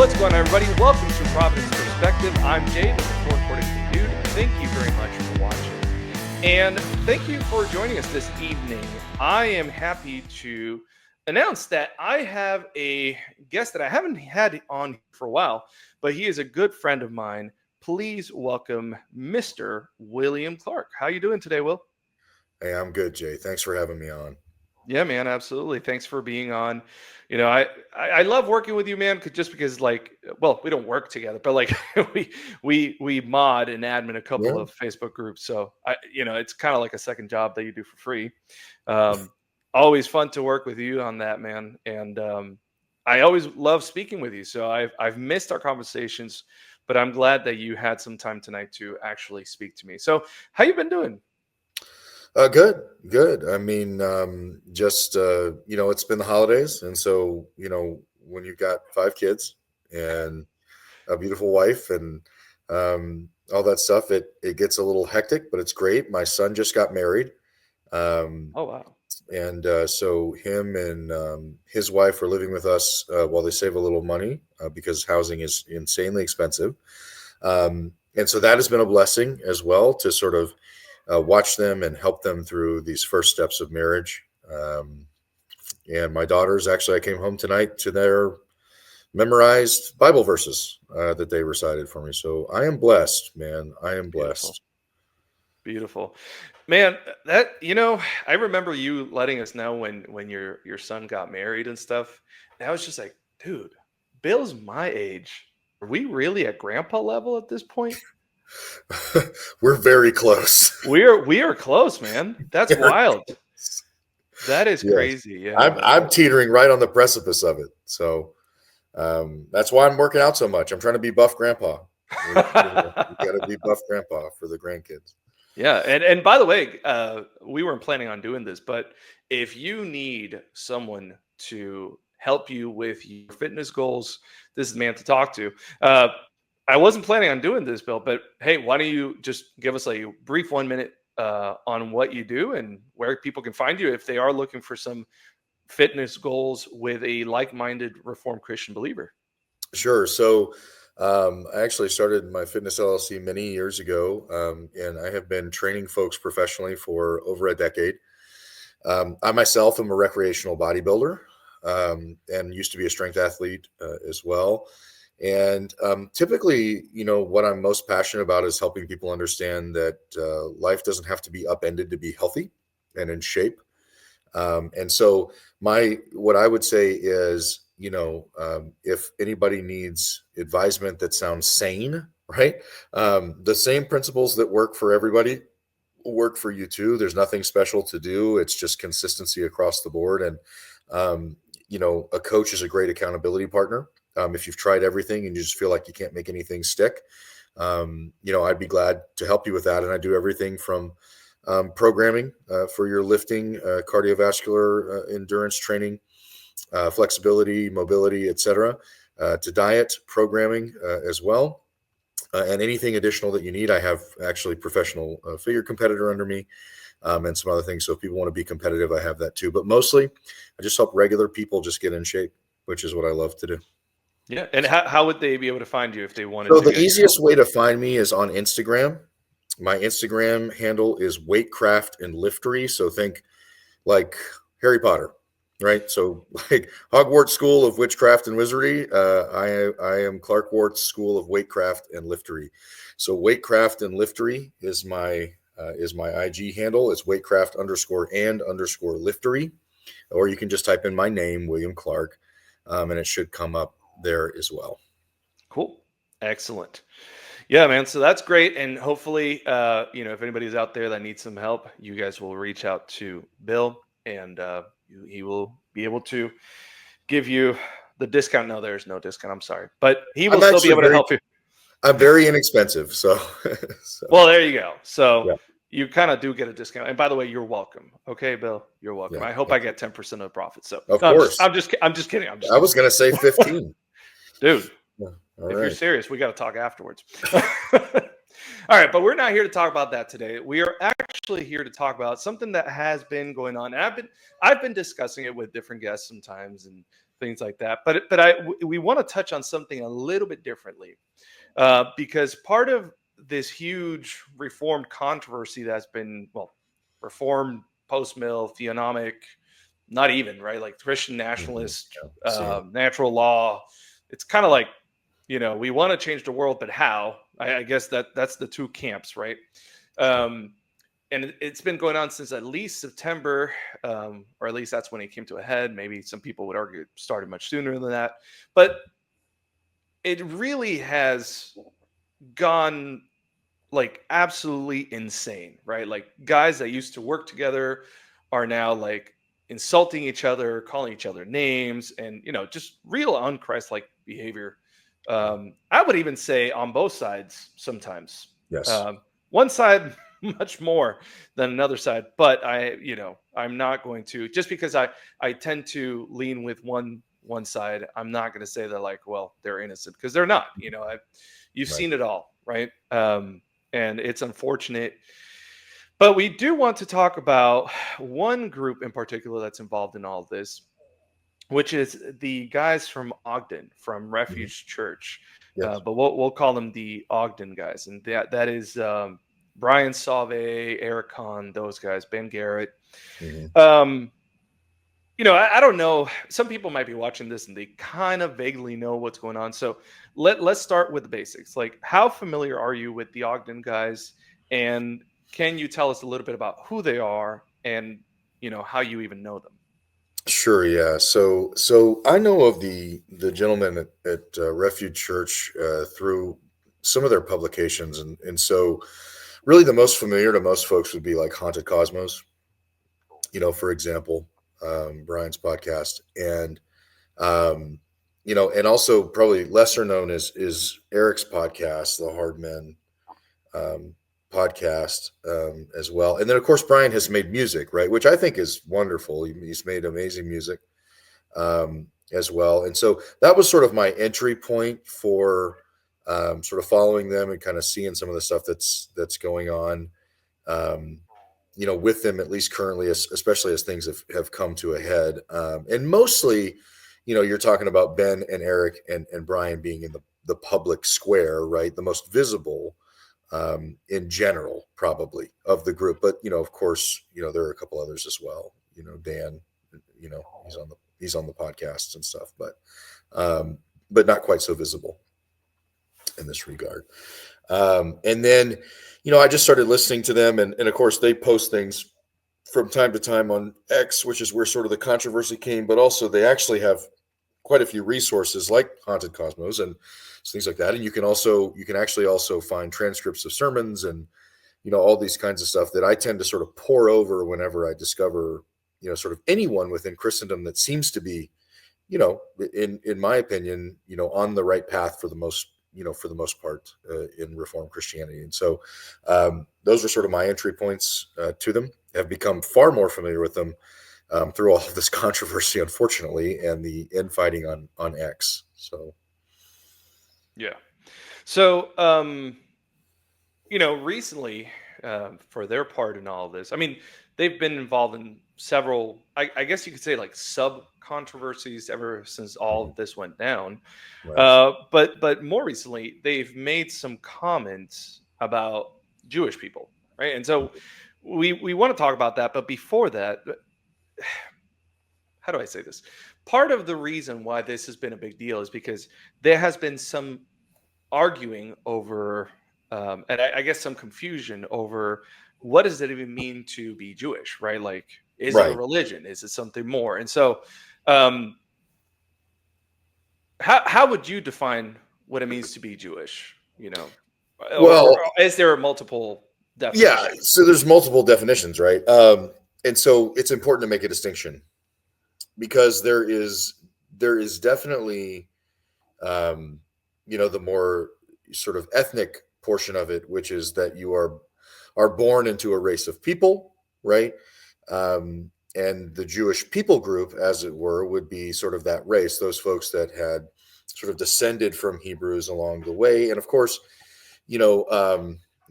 What's going on, everybody? Welcome to Providence Perspective. I'm Jay, the Report According to Dude. Thank you very much for watching. And thank you for joining us this evening. I am happy to announce that I have a guest that I haven't had on for a while, but he is a good friend of mine. Please welcome Mr. William Clark. How you doing today, Will? Hey, I'm good, Jay. Thanks for having me on. Yeah, man, absolutely. Thanks for being on. You know, I love working with you, man, just because, like, well, we don't work together, but like we mod and admin a couple of Facebook groups. So it's kind of like a second job that you do for free. Always fun to work with you on that, man. And I always love speaking with you. So I've missed our conversations, but I'm glad that you had some time tonight to actually speak to me. So how you been doing? Good. I mean, it's been the holidays. And so, when you've got 5 kids and a beautiful wife and all that stuff, it gets a little hectic, but it's great. My son just got married. Oh, wow. And so him and his wife are living with us while they save a little money because housing is insanely expensive. And so that has been a blessing as well to sort of watch them and help them through these first steps of marriage. And my daughters, actually, I came home tonight to their memorized Bible verses that they recited for me. So I am blessed, man. I am blessed. Beautiful. Man, that, I remember you letting us know when your son got married and stuff. And I was just like, dude, Bill's my age. Are we really at grandpa level at this point? We're very close. We are close, man. That's wild. That is crazy. Yeah, I'm teetering right on the precipice of it. So that's why I'm working out so much. I'm trying to be buff grandpa. You got to be buff grandpa for the grandkids. Yeah, and by the way, we weren't planning on doing this, but if you need someone to help you with your fitness goals, this is the man to talk to. I wasn't planning on doing this, Bill, but hey, why don't you just give us a brief 1 minute on what you do and where people can find you if they are looking for some fitness goals with a like-minded Reformed Christian believer? Sure. So I actually started my fitness LLC many years ago, and I have been training folks professionally for over a decade. I myself am a recreational bodybuilder and used to be a strength athlete as well. And typically, what I'm most passionate about is helping people understand that life doesn't have to be upended to be healthy and in shape. And so what I would say is, if anybody needs advisement that sounds sane, right? The same principles that work for everybody work for you too. There's nothing special to do. It's just consistency across the board. And, a coach is a great accountability partner. If you've tried everything and you just feel like you can't make anything stick, I'd be glad to help you with that. And I do everything from programming for your lifting, cardiovascular endurance training, flexibility, mobility, etc., to diet programming as well. And anything additional that you need. I have actually professional figure competitor under me and some other things. So if people want to be competitive, I have that too. But mostly I just help regular people just get in shape, which is what I love to do. Yeah. And how would they be able to find you if they wanted to? So the easiest way to find me is on Instagram. My Instagram handle is Weightcraft and Liftery. So think like Harry Potter, right? So like Hogwarts School of Witchcraft and Wizardry. I am Clark Wart's School of Weightcraft and Liftery. So Weightcraft and Liftery is my IG handle. It's Weightcraft_and_Liftery. Or you can just type in my name, William Clark, and it should come up there as well. Cool. Excellent. Yeah, man. So that's great. And hopefully, if anybody's out there that needs some help, you guys will reach out to Bill and he will be able to give you the discount. No, there's no discount. I'm sorry. But he will still be able to help you. I'm very inexpensive. So. Well, there you go. So yeah. You kind of do get a discount. And by the way, you're welcome. Okay, Bill, you're welcome. Yeah, I hope I get 10% of the profit. So of course. I'm just kidding. I was going to say 15. Dude, you're serious, we got to talk afterwards. All right, but we're not here to talk about that today. We are actually here to talk about something that has been going on. And I've been discussing it with different guests sometimes, and things like that. But we want to touch on something a little bit differently, because part of this huge reformed controversy that's been, well, reformed, post-mill, theonomic, not even, right? Like Christian nationalist, natural law. It's kind of like, we want to change the world, but how? I guess that's the two camps, right? And it's been going on since at least September, or at least that's when it came to a head. Maybe some people would argue it started much sooner than that. But it really has gone like absolutely insane, right? Like guys that used to work together are now like insulting each other, calling each other names, and just real unchristlike behavior. I would even say on both sides sometimes. Yes. One side much more than another side, but I'm not going to, just because I tend to lean with one side. I'm not going to say that like, well, they're innocent, because they're not. You've seen it all, right? And it's unfortunate. But we do want to talk about one group in particular that's involved in all of this, which is the guys from Ogden, from Refuge Church. Yes. But we'll call them the Ogden guys. And that is Brian Sauve, Eric Conn, those guys, Ben Garrett. I don't know. Some people might be watching this and they kind of vaguely know what's going on. So let's start with the basics. Like, how familiar are you with the Ogden guys? And can you tell us a little bit about who they are and, how you even know them? Sure. Yeah. So I know of the gentleman at Refuge Church through some of their publications, and so really the most familiar to most folks would be like Haunted Cosmos, for example, Brian's podcast, and and also probably lesser known is Eric's podcast, the Hard Men podcast, as well. And then of course Brian has made music, right, which I think is wonderful. He's made amazing music as well. And so that was sort of my entry point for sort of following them and kind of seeing some of the stuff that's going on, with them, at least currently, especially as things have come to a head. And mostly, you're talking about Ben and Eric and Brian being in the public square, right? The most visible in general, probably, of the group. But, of course, there are a couple others as well. Dan, he's on the podcasts and stuff, but not quite so visible in this regard. And then, I just started listening to them, and of course they post things from time to time on X, which is where sort of the controversy came, but also they actually have quite a few resources like Haunted Cosmos and things like that. And you can actually also find transcripts of sermons and, all these kinds of stuff that I tend to sort of pour over whenever I discover, sort of anyone within Christendom that seems to be, in my opinion, on the right path for the most part in Reformed Christianity. And so those are sort of my entry points to them. Have become far more familiar with them through all of this controversy, unfortunately, and the infighting on X. So, yeah. So, recently, for their part in all of this, I mean, they've been involved in several, I guess you could say, like sub controversies ever since all of this went down. right. But more recently, they've made some comments about Jewish people, right? And so we want to talk about that. But before that, how do I say this? Part of the reason why this has been a big deal is because there has been some arguing over, and I guess some confusion over, what does it even mean to be Jewish, right? Like, is it a religion? Is it something more? And so, how would you define what it means to be Jewish? Well, or is there multiple definitions? Yeah, so there's multiple definitions, right? And so it's important to make a distinction, because there is definitely, the more sort of ethnic portion of it, which is that you are born into a race of people, right? And the Jewish people group, as it were, would be sort of that race, those folks that had sort of descended from Hebrews along the way. And of course,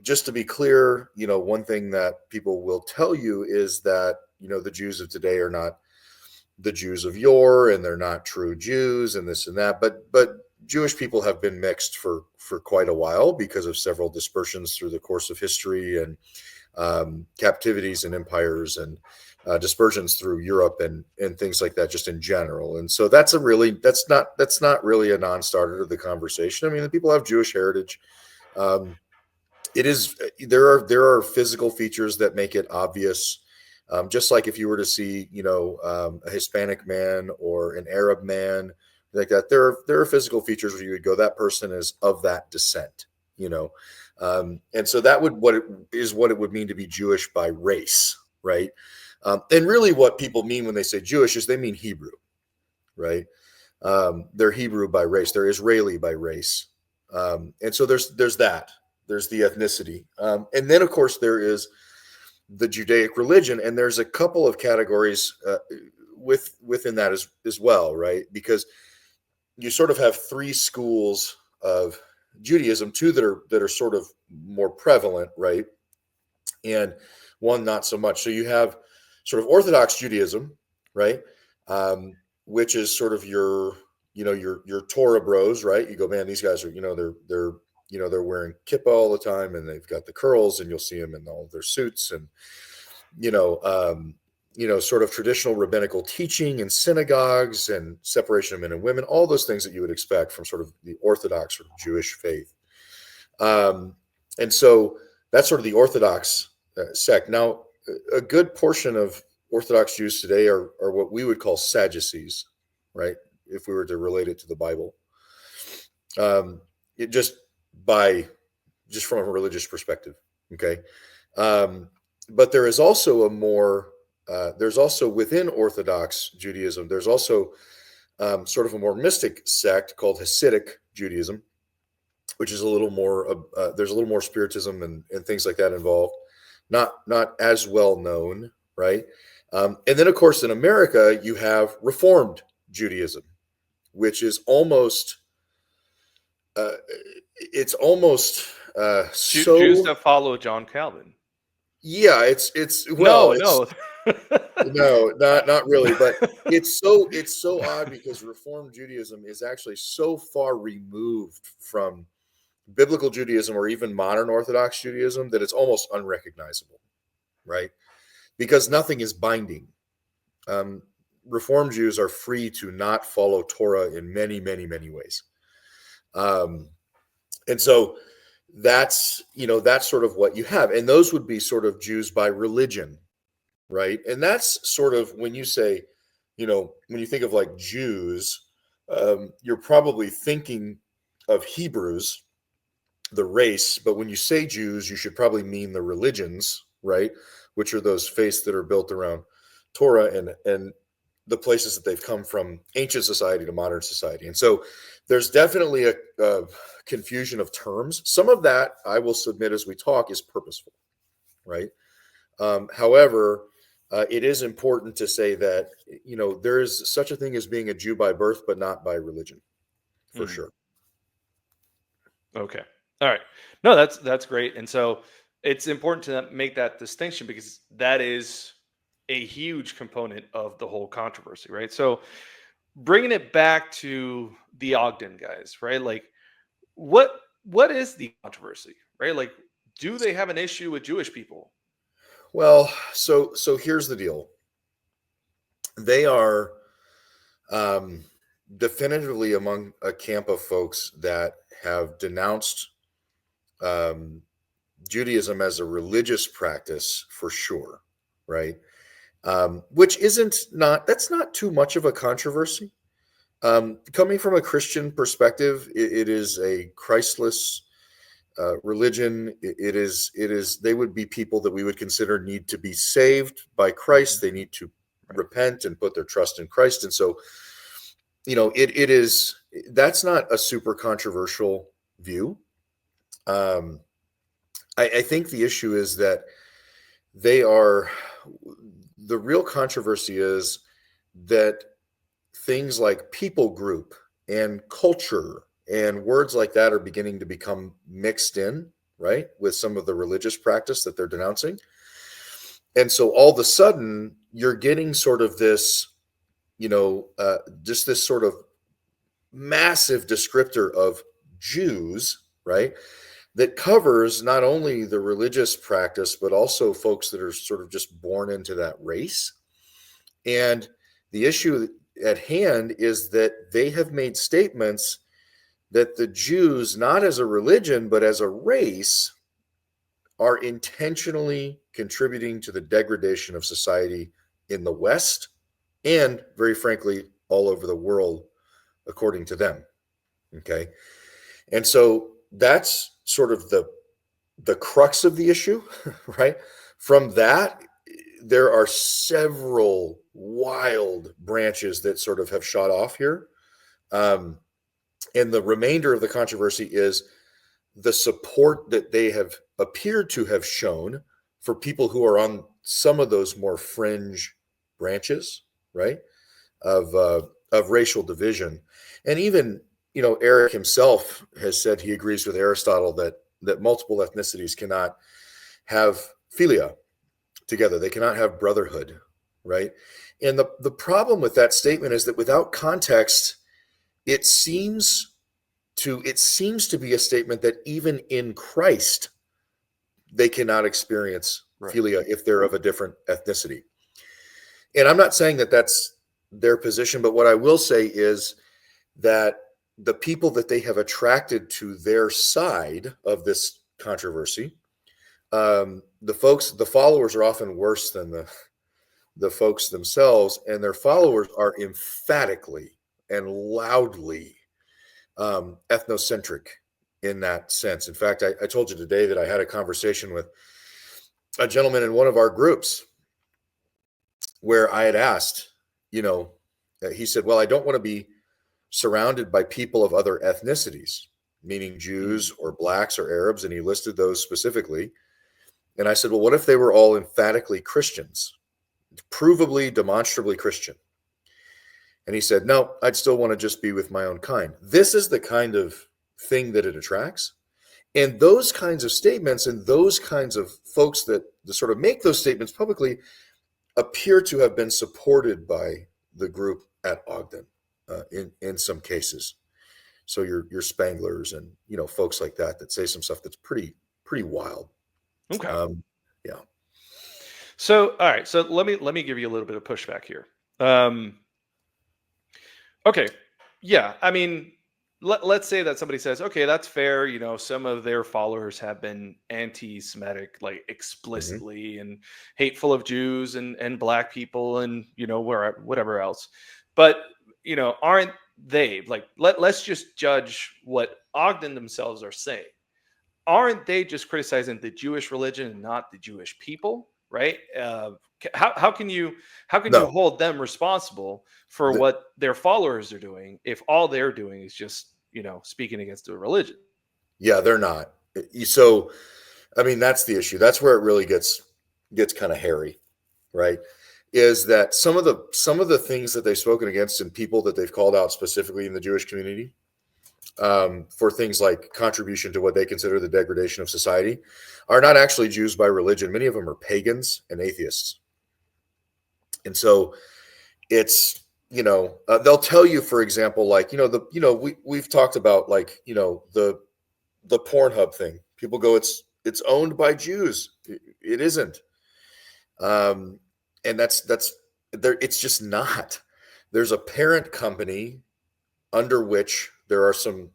just to be clear, one thing that people will tell you is that, the Jews of today are not the Jews of yore, and they're not true Jews, and this and that. But Jewish people have been mixed for quite a while because of several dispersions through the course of history, and captivities and empires, and dispersions through Europe and things like that, just in general. And so that's not really a non-starter to the conversation. I mean, the people have Jewish heritage. It is there are physical features that make it obvious. Just like if you were to see, a Hispanic man or an Arab man like that, there are physical features where you would go, that person is of that descent, and so that what it would mean to be Jewish by race, right? And really, what people mean when they say Jewish is they mean Hebrew, right? They're Hebrew by race, they're Israeli by race, and so there's that. There's the ethnicity, and then of course there is the Judaic religion, and there's a couple of categories within that as well, right? Because you sort of have three schools of Judaism, two that are sort of more prevalent, right? And one not so much. So you have sort of Orthodox Judaism, right? Which is sort of your Torah bros, right? You go, man, these guys are, they're wearing kippah all the time, and they've got the curls, and you'll see them in all their suits, and sort of traditional rabbinical teaching in synagogues, and separation of men and women, all those things that you would expect from sort of the Orthodox or Jewish faith. And so that's sort of the Orthodox sect. Now, a good portion of Orthodox Jews today are what we would call Sadducees, right? If we were to relate it to the Bible, just from a religious perspective, okay. But there is also there's also within Orthodox Judaism, there's also sort of a more mystic sect called Hasidic Judaism, which is a little more, there's a little more spiritism and things like that involved. Not as well known, right? And then, of course, in America, you have Reformed Judaism, which is almost, Jews that follow John Calvin. Yeah, it's no, not really, but it's so odd because Reformed Judaism is actually so far removed from biblical Judaism or even modern Orthodox Judaism that it's almost unrecognizable, right? Because nothing is binding. Reformed Jews are free to not follow Torah in many, many, many ways. And so that's sort of what you have. And those would be sort of Jews by religion, right? And that's sort of when you say, when you think of like Jews, you're probably thinking of Hebrews, the race, but when you say Jews, you should probably mean the religions, right? Which are those faiths that are built around Torah and the places that they've come from, ancient society to modern society. And so there's definitely a confusion of terms. Some of that, I will submit as we talk, is purposeful, right? However, it is important to say that, there is such a thing as being a Jew by birth, but not by religion, for sure. Okay. All right. No, that's great. And so it's important to make that distinction because that is a huge component of the whole controversy, right? So bringing it back to the Ogden guys, right? Like what is the controversy, right? Like, do they have an issue with Jewish people? Well, so here's the deal. They are definitively among a camp of folks that have denounced Judaism as a religious practice for sure, right? Which that's not too much of a controversy. Coming from a Christian perspective, it is a Christless religion. It is. They would be people that we would consider need to be saved by Christ. They need to repent and put their trust in Christ. And so, it is. That's not a super controversial view. I think the issue is that the real controversy is that things like people group and culture and words like that are beginning to become mixed in, right, with some of the religious practice that they're denouncing. And so all of a sudden you're getting sort of this just this sort of massive descriptor of Jews, right? That covers not only the religious practice, but also folks that are sort of just born into that race. And the issue at hand is that they have made statements that the Jews, not as a religion, but as a race, are intentionally contributing to the degradation of society in the West and, very frankly, all over the world, according to them. Okay. And so that's sort of the crux of the issue, right? From that, there are several wild branches that sort of have shot off here. And the remainder of the controversy is the support that they have appeared to have shown for people who are on some of those more fringe branches, right, of racial division. And even, Eric himself has said he agrees with Aristotle that multiple ethnicities cannot have philia together. They cannot have brotherhood, right? And the problem with that statement is that without context, it seems to be a statement that even in Christ, they cannot experience philia if they're of a different ethnicity. And I'm not saying that that's their position, but what I will say is that the people that they have attracted to their side of this controversy, the followers are often worse than the folks themselves, and their followers are emphatically and loudly ethnocentric in that sense. In fact, I told you today that I had a conversation with a gentleman in one of our groups where I had asked, he said, well, I don't want to be surrounded by people of other ethnicities, meaning Jews or blacks or Arabs, and he listed those specifically. And I said, well, what if they were all emphatically Christians, provably, demonstrably Christian? And he said, no, I'd still want to just be with my own kind. This is the kind of thing that it attracts. And those kinds of statements and those kinds of folks that sort of make those statements publicly appear to have been supported by the group at Ogden in some cases. So your Spanglers and, folks like that say some stuff that's pretty wild. Okay. Yeah. So, all right. So let me give you a little bit of pushback here. Okay. Yeah. I mean, let's say that somebody says, okay, that's fair. Some of their followers have been anti-Semitic, like explicitly and hateful of Jews and black people and, whatever else. But, aren't they like, let's just judge what Ogden themselves are saying. Aren't they just criticizing the Jewish religion and not the Jewish people? Right? How can you hold them responsible for what their followers are doing if all they're doing is just speaking against the religion? Yeah, they're not. So, I mean, that's the issue. That's where it really gets kind of hairy, right? Is that some of the things that they've spoken against and people that they've called out specifically in the Jewish community for things like contribution to what they consider the degradation of society are not actually Jews by religion. Many of them are pagans and atheists. And so it's, they'll tell you, for example, like, we've talked about like, the Pornhub thing. People go, it's owned by Jews. It isn't. And that's there. It's just not. There's a parent company under which there are some,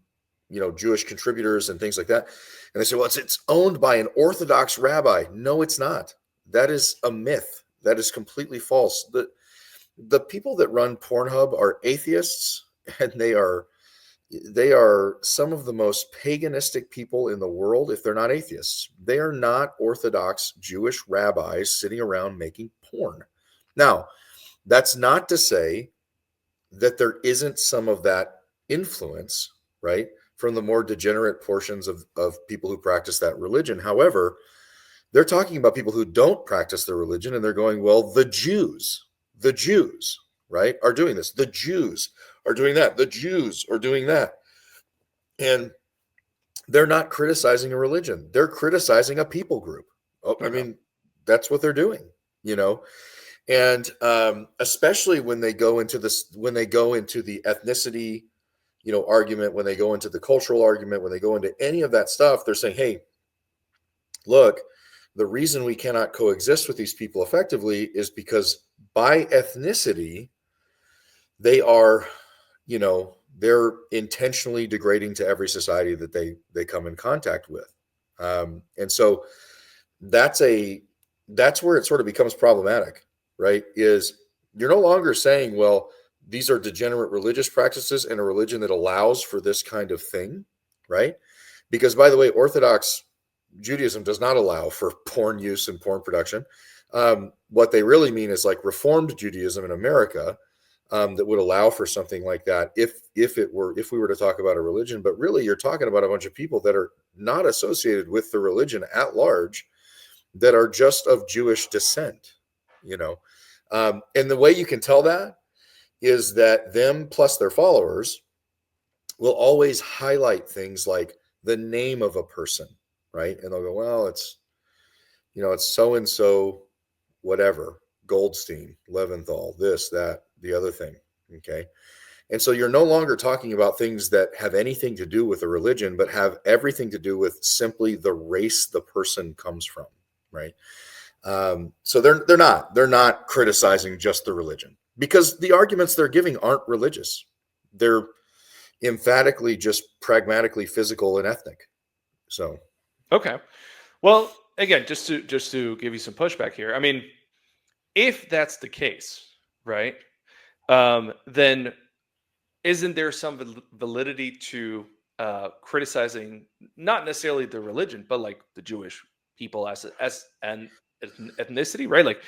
Jewish contributors and things like that. And they say, well, it's owned by an Orthodox rabbi. No, it's not. That is a myth. That is completely false. The people that run Pornhub are atheists, and they are some of the most paganistic people in the world, if they're not atheists. They are not Orthodox Jewish rabbis sitting around making porn. Now, that's not to say that there isn't some of that influence, right, from the more degenerate portions of people who practice that religion. However, they're talking about people who don't practice their religion, and they're going, well, the Jews, right, are doing this. The Jews are doing that. The Jews are doing that. And they're not criticizing a religion. They're criticizing a people group. I mean, that's what they're doing, And especially when they go into this, when they go into the ethnicity, argument, when they go into the cultural argument, when they go into any of that stuff, they're saying, hey, look, the reason we cannot coexist with these people effectively is because by ethnicity, they are, they're intentionally degrading to every society that they come in contact with. And so that's where it sort of becomes problematic, right? Is you're no longer saying, well, these are degenerate religious practices and a religion that allows for this kind of thing, right? Because, by the way, Orthodox Judaism does not allow for porn use and porn production. What they really mean is like Reformed Judaism in America, that would allow for something like that if we were to talk about a religion. But really, you're talking about a bunch of people that are not associated with the religion at large, that are just of Jewish descent, and the way you can tell that is that them plus their followers will always highlight things like the name of a person, right? And they'll go, well, it's so-and-so, whatever, Goldstein, Leventhal, this, that, the other thing. Okay. And so you're no longer talking about things that have anything to do with a religion, but have everything to do with simply the race the person comes from, right? So they're not criticizing just the religion, because the arguments they're giving aren't religious. They're emphatically just pragmatically physical and ethnic. So, okay. Well, again, just to give you some pushback here. I mean, if that's the case, right, then isn't there some validity to criticizing not necessarily the religion, but like the Jewish people as an ethnicity, right? Like,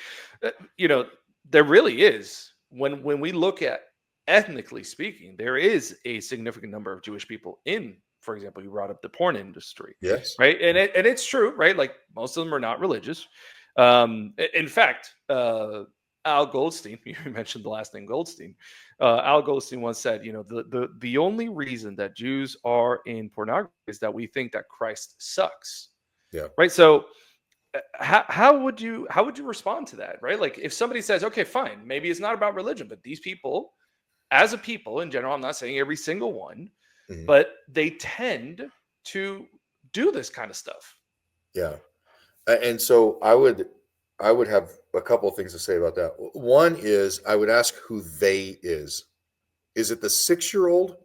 there really is, when we look at ethnically speaking, there is a significant number of Jewish people in, for example, you brought up the porn industry, yes, right? And it's true, right? Like, most of them are not religious. In fact, Al Goldstein, you mentioned the last name Goldstein. Al Goldstein once said, the only reason that Jews are in pornography is that we think that Christ sucks. yeah, Right. So how would you respond to that? Right. Like, if somebody says, okay, fine, maybe it's not about religion, but these people, as a people in general, I'm not saying every single one, mm-hmm. but they tend to do this kind of stuff. Yeah. And so I would have a couple of things to say about that. One is, I would ask who they is. Is it the 6-year-old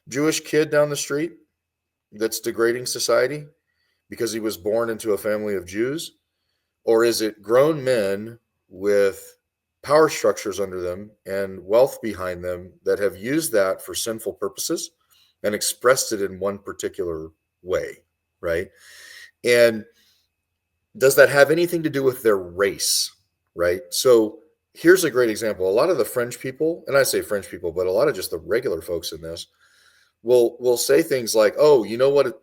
Jewish kid down the street that's degrading society because he was born into a family of Jews? Or is it grown men with power structures under them and wealth behind them that have used that for sinful purposes and expressed it in one particular way, right? And does that have anything to do with their race, right? So here's a great example. A lot of the French people, and I say French people, but a lot of just the regular folks in this will say things like, oh, you know what,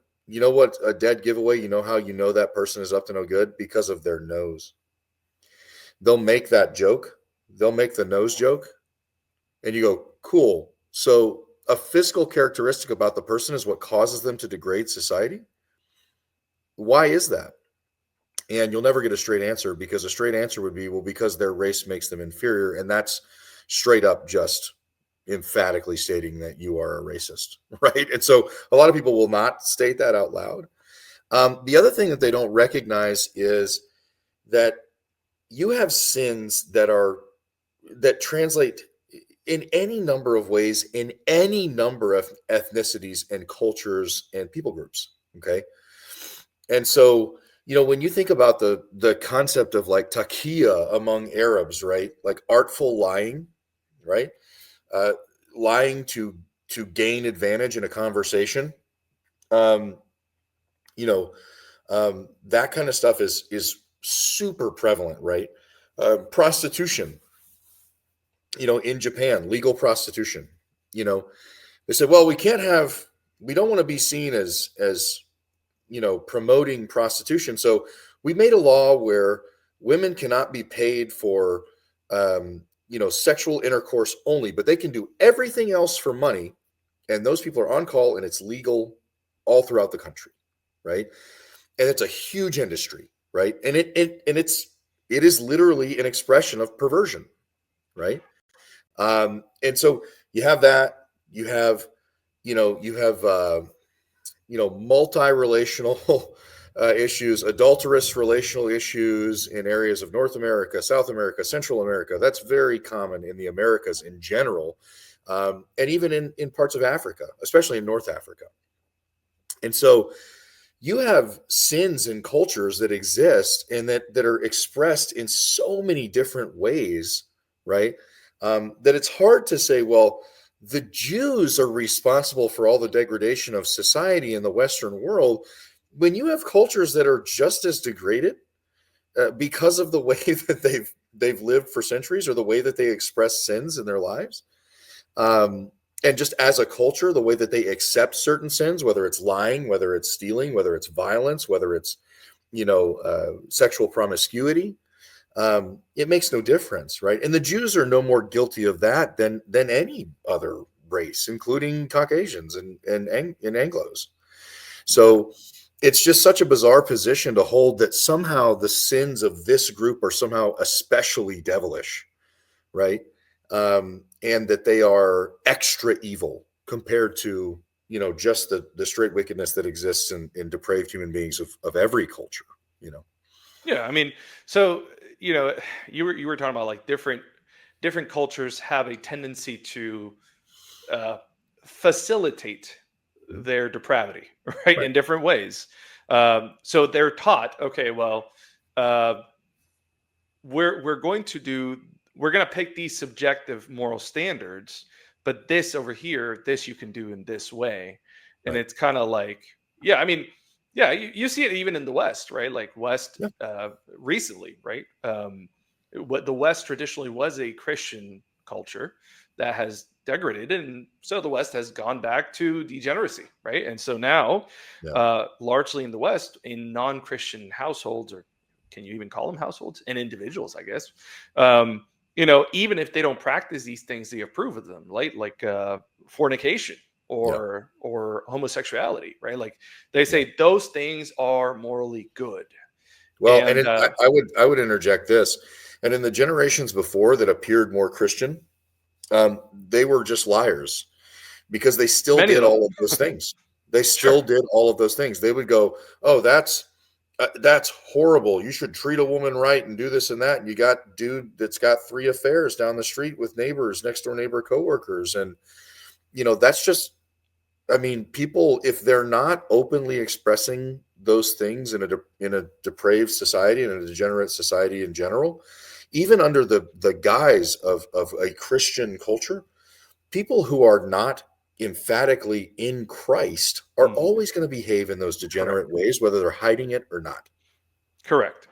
a dead giveaway, how you know that person is up to no good? Because of their nose. They'll make that joke. They'll make the nose joke. And you go, cool. So a physical characteristic about the person is what causes them to degrade society? Why is that? And you'll never get a straight answer, because a straight answer would be, well, because their race makes them inferior. And that's straight up just emphatically stating that you are a racist, right? And so a lot of people will not state that out loud. The other thing that they don't recognize is that you have sins that translate in any number of ways, in any number of ethnicities and cultures and people groups. Okay. And so, when you think about the concept of like taqiyya among Arabs, right? Like artful lying, right? Lying to gain advantage in a conversation. That kind of stuff is super prevalent, right? Prostitution, in Japan, legal prostitution, they said, well, we don't want to be seen as promoting prostitution. So we made a law where women cannot be paid for, sexual intercourse only, but they can do everything else for money. And those people are on call, and it's legal all throughout the country. Right. And it's a huge industry. Right. And it's It is literally an expression of perversion, right? And so you have that. You have, multi-relational issues, adulterous relational issues in areas of North America, South America, Central America. That's very common in the Americas in general, and even in parts of Africa, especially in North Africa. And so you have sins and cultures that exist and that are expressed in so many different ways, right? That it's hard to say, well, the Jews are responsible for all the degradation of society in the Western world, when you have cultures that are just as degraded because of the way that they've lived for centuries, or the way that they express sins in their lives. And just as a culture, the way that they accept certain sins, whether it's lying, whether it's stealing, whether it's violence, whether it's, sexual promiscuity, it makes no difference, right? And the Jews are no more guilty of that than any other race, including Caucasians and Anglos. So it's just such a bizarre position to hold, that somehow the sins of this group are somehow especially devilish, right? And that they are extra evil compared to, just the straight wickedness that exists in depraved human beings of every culture, Yeah, I mean, so you were talking about like different cultures have a tendency to facilitate their depravity, right, Right. in different ways. So they're taught, okay, well, uh, we're going to pick these subjective moral standards, but this over here, this you can do in this way. And Right. it's kind of like, yeah, I mean, yeah, you see it even in the West, right? Like West, Yeah. recently, right? What the West traditionally was a Christian culture that has degraded, and so the West has gone back to degeneracy, right? And so now, Yeah. largely in the West, in non-Christian households, or can you even call them households, and individuals, I guess, even if they don't practice these things, they approve of them, right? Like fornication Yeah. or homosexuality, right? Like they Yeah. say those things are morally good. Well, and And I would interject this, and in the generations before that appeared more Christian, they were just liars, because they still many of did them, all of those things. They sure. still did all of those things. They would go, "Oh, that's horrible. You should treat a woman right and do this and that." And you got dude that's got 3 affairs down the street with neighbors, next door neighbor, coworkers, and that's just. I mean, people, if they're not openly expressing those things in a depraved society and a degenerate society in general, even under the guise of a Christian culture, people who are not emphatically in Christ are Mhm. always going to behave in those Correct. degenerate ways, whether they're hiding it or not. Correct.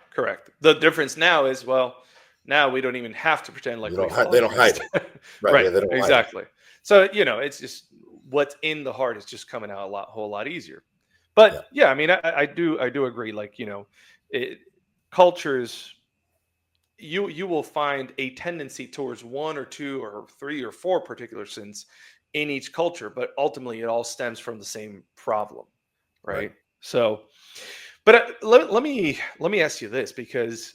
The difference now is, well, now we don't even have to pretend like You we don't hide, follow they don't hide Christ. it, right? Right, Yeah, they don't hide it. exactly. So, it's just what's in the heart is just coming out whole lot easier. But Yeah, yeah, I mean, I do agree. Like, it, cultures, you will find a tendency towards one or two or three or four particular sins in each culture, but ultimately it all stems from the same problem, right. right? So, but let me ask you this, because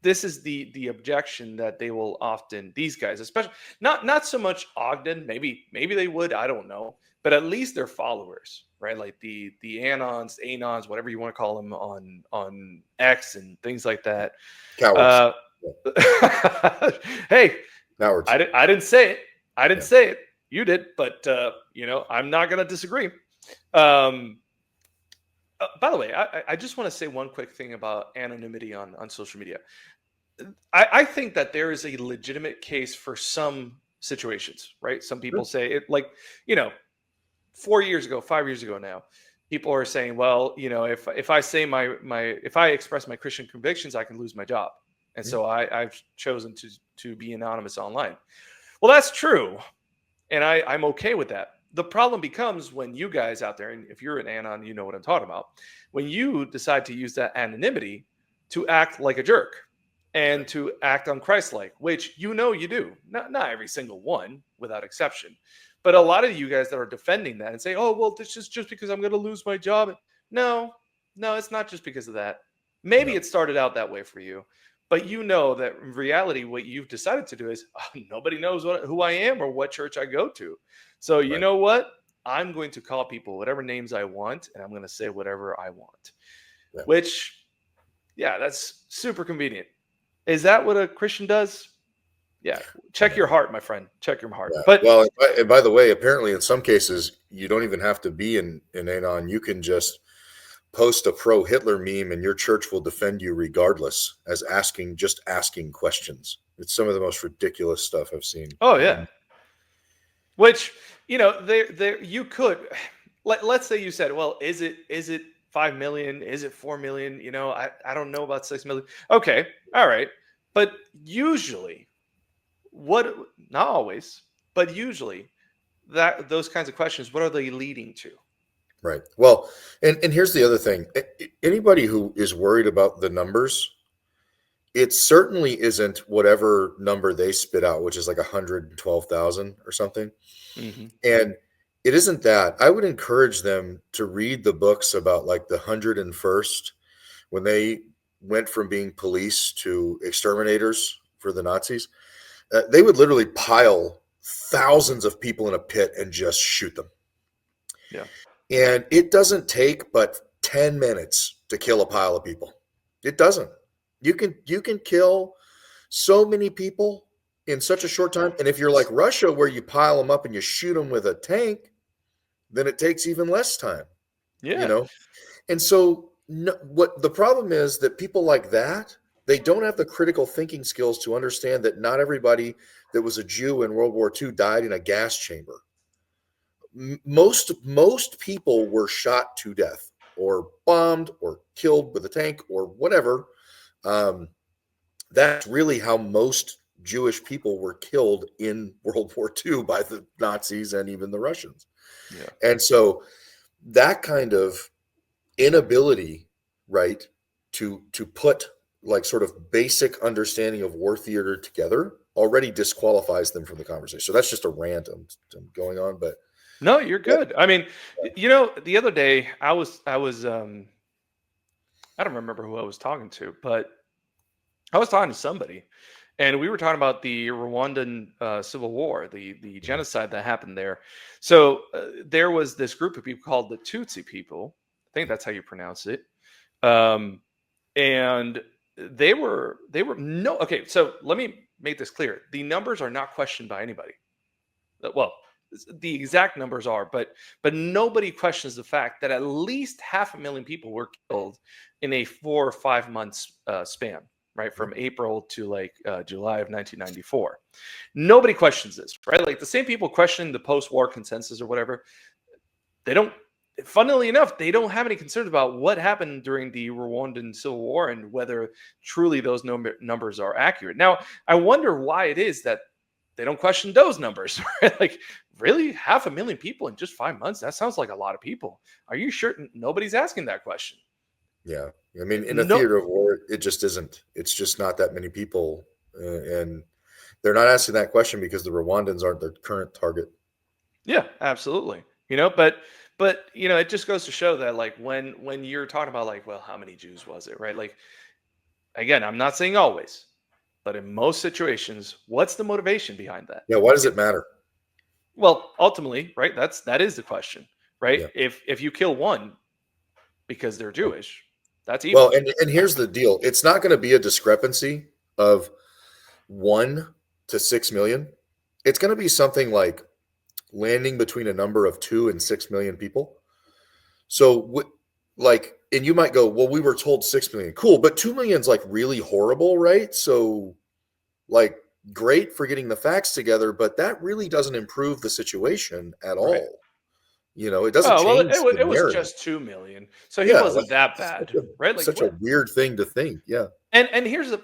this is the objection that they will often, these guys, especially, not so much Ogden, maybe they would, I don't know, but at least their followers, right? Like the anons, whatever you want to call them, on X and things like that. Cowards. Uh, Yeah. hey, Cowards. I didn't say it. I didn't Yeah. say it. You did, but I'm not going to disagree. Um, by the way, I just want to say one quick thing about anonymity on social media. I think that there is a legitimate case for some situations, right? Some people Sure. say it, like, you know, 4 years ago, 5 years ago now, people are saying, well, if I say if I express my Christian convictions, I can lose my job. And Yeah. so I've chosen to be anonymous online. Well, that's true. And I'm okay with that. The problem becomes when you guys out there, and if you're an anon, you know what I'm talking about, when you decide to use that anonymity to act like a jerk and Right. to act unchristlike, which you do. Not every single one, without exception. But a lot of you guys that are defending that and say, oh, well, this is just because I'm going to lose my job. No, it's not just because of that. Maybe it started out that way for you, but you know that in reality, what you've decided to do is nobody knows who I am or what church I go to. So you Right. know what? I'm going to call people whatever names I want, and I'm going to say whatever I want. Yeah. Which, yeah, that's super convenient. Is that what a Christian does? Yeah. Check your No. heart, my friend. Check your heart. Yeah. But Well, and by the way, apparently in some cases you don't even have to be in Anon. You can just post a pro Hitler meme and your church will defend you regardless, as just asking questions. It's some of the most ridiculous stuff I've seen. oh yeah, which there you could let's say you said, well, is it 5 million? Is it 4 million? I don't know about 6 million. Okay, all right, but usually, what not always, but usually that those kinds of questions, what are they leading to? Right. Well, and here's the other thing. Anybody who is worried about the numbers, it certainly isn't whatever number they spit out, which is like 112,000 or something. Mm-hmm. And it isn't that. I would encourage them to read the books about like the 101st, when they went from being police to exterminators for the Nazis. They would literally pile thousands of people in a pit and just shoot them. Yeah. And it doesn't take but 10 minutes to kill a pile of people. It doesn't. You can kill so many people in such a short time. And if you're like Russia, where you pile them up and you shoot them with a tank, then it takes even less time. Yeah. And so what the problem is, that people like that, they don't have the critical thinking skills to understand that not everybody that was a Jew in World War II died in a gas chamber. Most people were shot to death or bombed or killed with a tank or whatever. That's really how most Jewish people were killed in World War II by the Nazis and even the Russians. Yeah. And so that kind of inability, right, to put like sort of basic understanding of war theater together already disqualifies them from the conversation. So that's just a rant I'm going on, but No, you're good. I mean, the other day I was I don't remember who I was talking to, but I was talking to somebody, and we were talking about the Rwandan civil war, the genocide that happened there. So there was this group of people called the Tutsi people. I think that's how you pronounce it. Um, and they were no okay. So let me make this clear: the numbers are not questioned by anybody. Well, the exact numbers are, but nobody questions the fact that at least 500,000 people were killed in a 4 or 5 months span, right, from April to like July of 1994. Nobody questions this, right? Like the same people questioning the post-war consensus or whatever, they don't. Funnily enough, they don't have any concerns about what happened during the Rwandan civil war and whether truly those numbers are accurate. Now, I wonder why it is that they don't question those numbers. Right? Like, really, 500,000 people in just 5 months? That sounds like a lot of people. Are you sure nobody's asking that question? yeah, I mean, in a No. theater of war, it just isn't. It's just not that many people, and they're not asking that question because the Rwandans aren't their current target. Yeah, absolutely. But it just goes to show that like when you're talking about like, well, how many Jews was it, right? Like, again, I'm not saying always, but in most situations, what's the motivation behind that? Yeah, why does it matter? Well, ultimately, right? That is the question, right? Yeah. If you kill one because they're Jewish, that's evil. Well, and here's the deal. It's not going to be a discrepancy of 1 to 6 million. It's going to be something like landing between a number of 2 and 6 million people. So and you might go, well, we were told 6 million. Cool, but 2 million is like really horrible, right? So like great for getting the facts together, but that really doesn't improve the situation at all. Right. It doesn't Oh well, change the it was narrative. just 2 million, so he Yeah, wasn't that bad, right? Like such a what? weird thing to think. Yeah. And here's the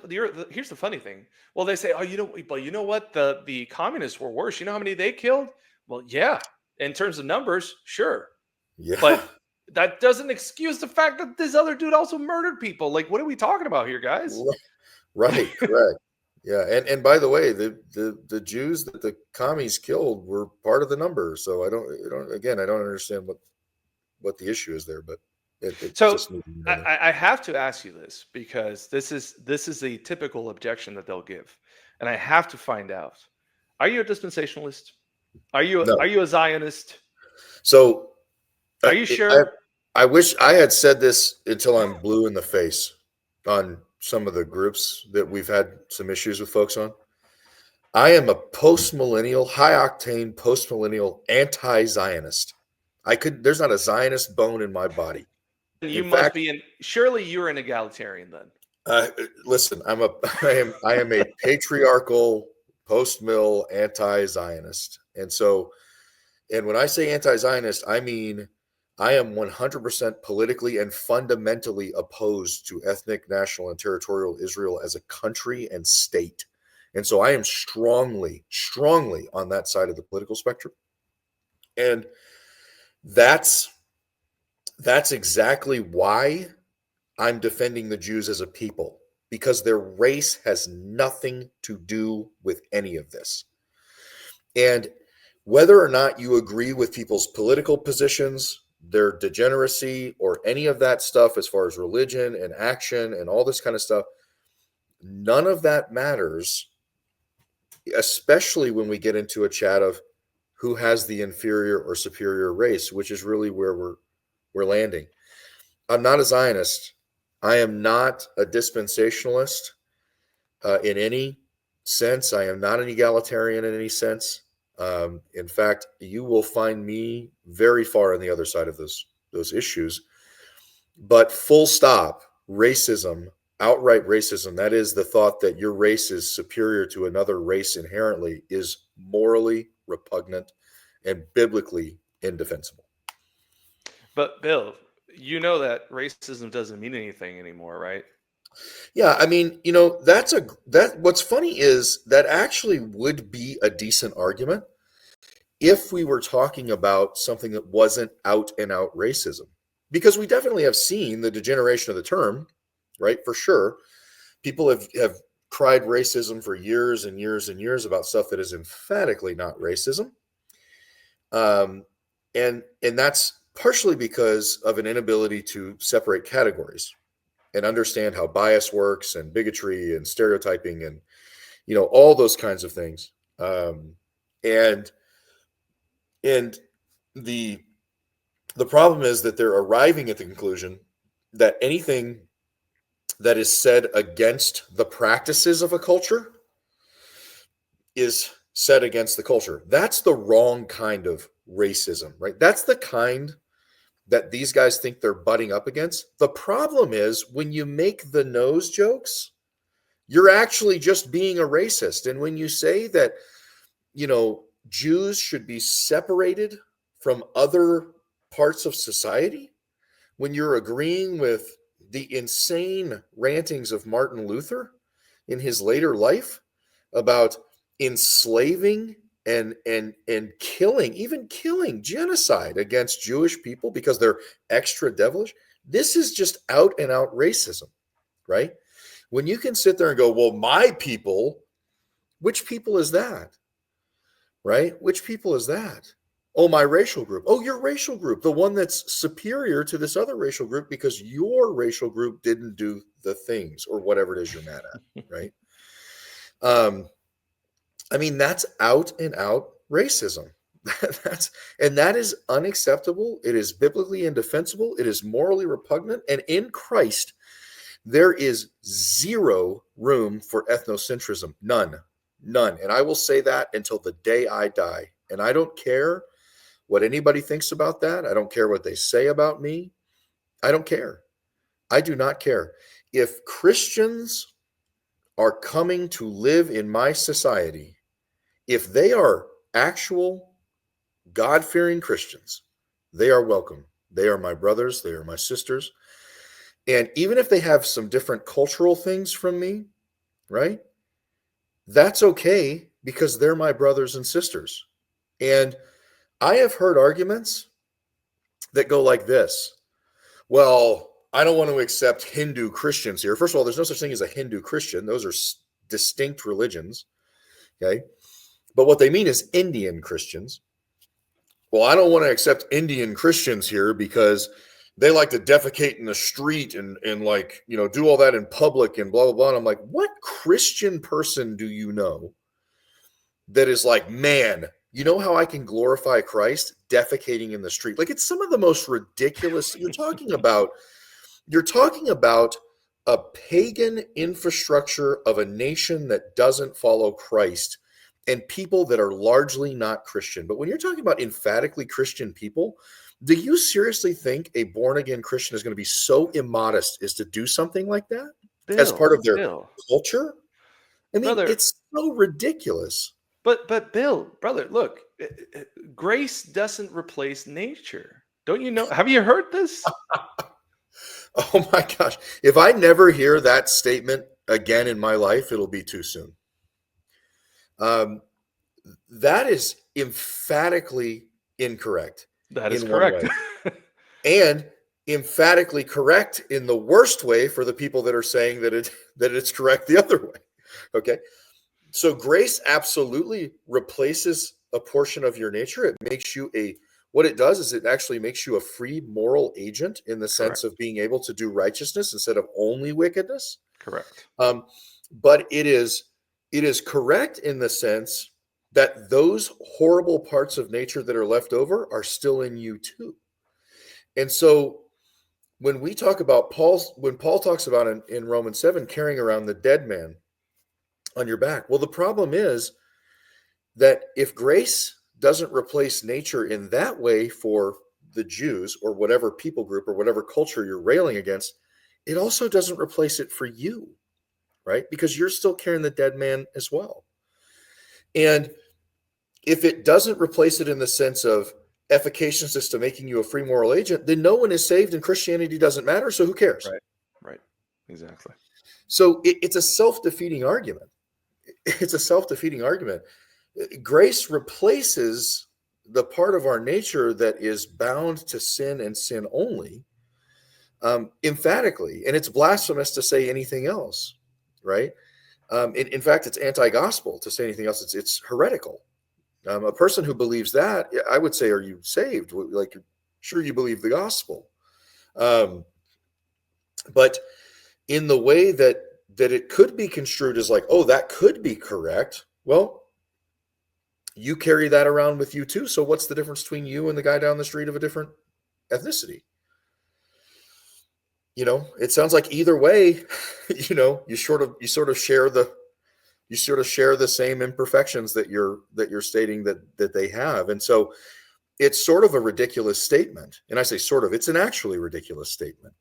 funny thing. Well, they say, oh, but you know what? The communists were worse. You know how many they killed? Well, yeah, in terms of numbers, sure, Yeah. but that doesn't excuse the fact that this other dude also murdered people. Like, what are we talking about here, guys? Right, correct. Yeah, and by the way, the Jews that the commies killed were part of the number. So I don't understand what the issue is there, but It So just needs to be known there. I have to ask you this because this is a typical objection that they'll give, and I have to find out: are you a dispensationalist? Are No. you a Zionist? So Are you I, sure? I wish I had said this until I'm blue in the face on some of the groups that we've had some issues with folks on. I am a post-millennial, high-octane post-millennial anti-Zionist. There's not a Zionist bone in my body. You In must fact, be surely you're an egalitarian then. listen, I am a patriarchal post-mill anti-Zionist. And when I say anti-Zionist, I mean I am 100% politically and fundamentally opposed to ethnic, national, and territorial Israel as a country and state. And so I am strongly, strongly on that side of the political spectrum. And that's exactly why I'm defending the Jews as a people, because their race has nothing to do with any of this. And whether or not you agree with people's political positions, their degeneracy, or any of that stuff as far as religion and action and all this kind of stuff, none of that matters, especially when we get into a chat of who has the inferior or superior race, which is really where we're landing. I'm not a Zionist. I am not a dispensationalist in any sense. I am not an egalitarian in any sense. In fact, you will find me very far on the other side of those issues. But full stop, racism, outright racism, that is the thought that your race is superior to another race inherently, is morally repugnant and biblically indefensible. But Bill, you know that racism doesn't mean anything anymore, right? Yeah, I mean, what's funny is that actually would be a decent argument if we were talking about something that wasn't out and out racism. Because we definitely have seen the degeneration of the term, right? For sure. People have cried racism for years and years and years about stuff that is emphatically not racism. And that's partially because of an inability to separate categories and understand how bias works and bigotry and stereotyping and all those kinds of things. And the problem is that they're arriving at the conclusion that anything that is said against the practices of a culture is said against the culture. That's the wrong kind of racism, right? That's the kind that these guys think they're butting up against. The problem is when you make the nose jokes, you're actually just being a racist. And when you say that, Jews should be separated from other parts of society, when you're agreeing with the insane rantings of Martin Luther in his later life about enslaving and killing, even killing, genocide against Jewish people because they're extra devilish, this is just out and out racism, right? When you can sit there and go, well, my people, which people is that? Right? Which people is that? Oh, my racial group. Oh, your racial group, the one that's superior to this other racial group because your racial group didn't do the things or whatever it is you're mad at, right? I mean, that's out and out racism. That is unacceptable. It is biblically indefensible. It is morally repugnant. And in Christ, there is zero room for ethnocentrism. None. And I will say that until the day I die. And I don't care what anybody thinks about that. I don't care what they say about me. I don't care. I do not care. If Christians are coming to live in my society, if they are actual God-fearing Christians, they are welcome. They are my brothers. They are my sisters. And even if they have some different cultural things from me, right? That's okay because they're my brothers and sisters. And I have heard arguments that go like this. Well, I don't want to accept Hindu Christians here. First of all, there's no such thing as a Hindu Christian. Those are distinct religions. Okay. But what they mean is Indian Christians. Well, I don't want to accept Indian Christians here because they like to defecate in the street and like, do all that in public and blah, blah, blah. And I'm like, what Christian person do you know that is like, man, you know how I can glorify Christ? Defecating in the street. Like, it's some of the most ridiculous. You're talking about a pagan infrastructure of a nation that doesn't follow Christ and people that are largely not Christian. But when you're talking about emphatically Christian people, do you seriously think a born-again Christian is going to be so immodest as to do something like that as part of their culture? I mean, brother, it's so ridiculous. But Bill, brother, look, grace doesn't replace nature. Don't you know? Have you heard this? Oh my gosh. If I never hear that statement again in my life, it'll be too soon. That is emphatically incorrect. That is correct. And emphatically correct in the worst way for the people that are saying that it's correct the other way. Okay. So grace absolutely replaces a portion of your nature. It makes you what it does is it actually makes you a free moral agent in the sense of being able to do righteousness instead of only wickedness. Correct. But it is correct in the sense that those horrible parts of nature that are left over are still in you too. And so when we talk about when Paul talks about in Romans 7, carrying around the dead man on your back, well, the problem is that if grace doesn't replace nature in that way for the Jews or whatever people group or whatever culture you're railing against, it also doesn't replace it for you, right? Because you're still carrying the dead man as well. And if it doesn't replace it in the sense of efficaciousness to making you a free moral agent, then no one is saved and Christianity doesn't matter. So who cares? Right. Exactly. So it's a self-defeating argument. It's a self-defeating argument. Grace replaces the part of our nature that is bound to sin and sin only, emphatically. And it's blasphemous to say anything else, right? In fact, it's anti-gospel to say anything else. It's heretical. A person who believes that, I would say, are you saved? Like, sure, you believe the gospel. But in the way that it could be construed as like, oh, that could be correct. Well, you carry that around with you too. So what's the difference between you and the guy down the street of a different ethnicity? It sounds like either way, you sort of share the same imperfections that you're stating that they have. And so it's sort of a ridiculous statement. And I say sort of, it's an actually ridiculous statement.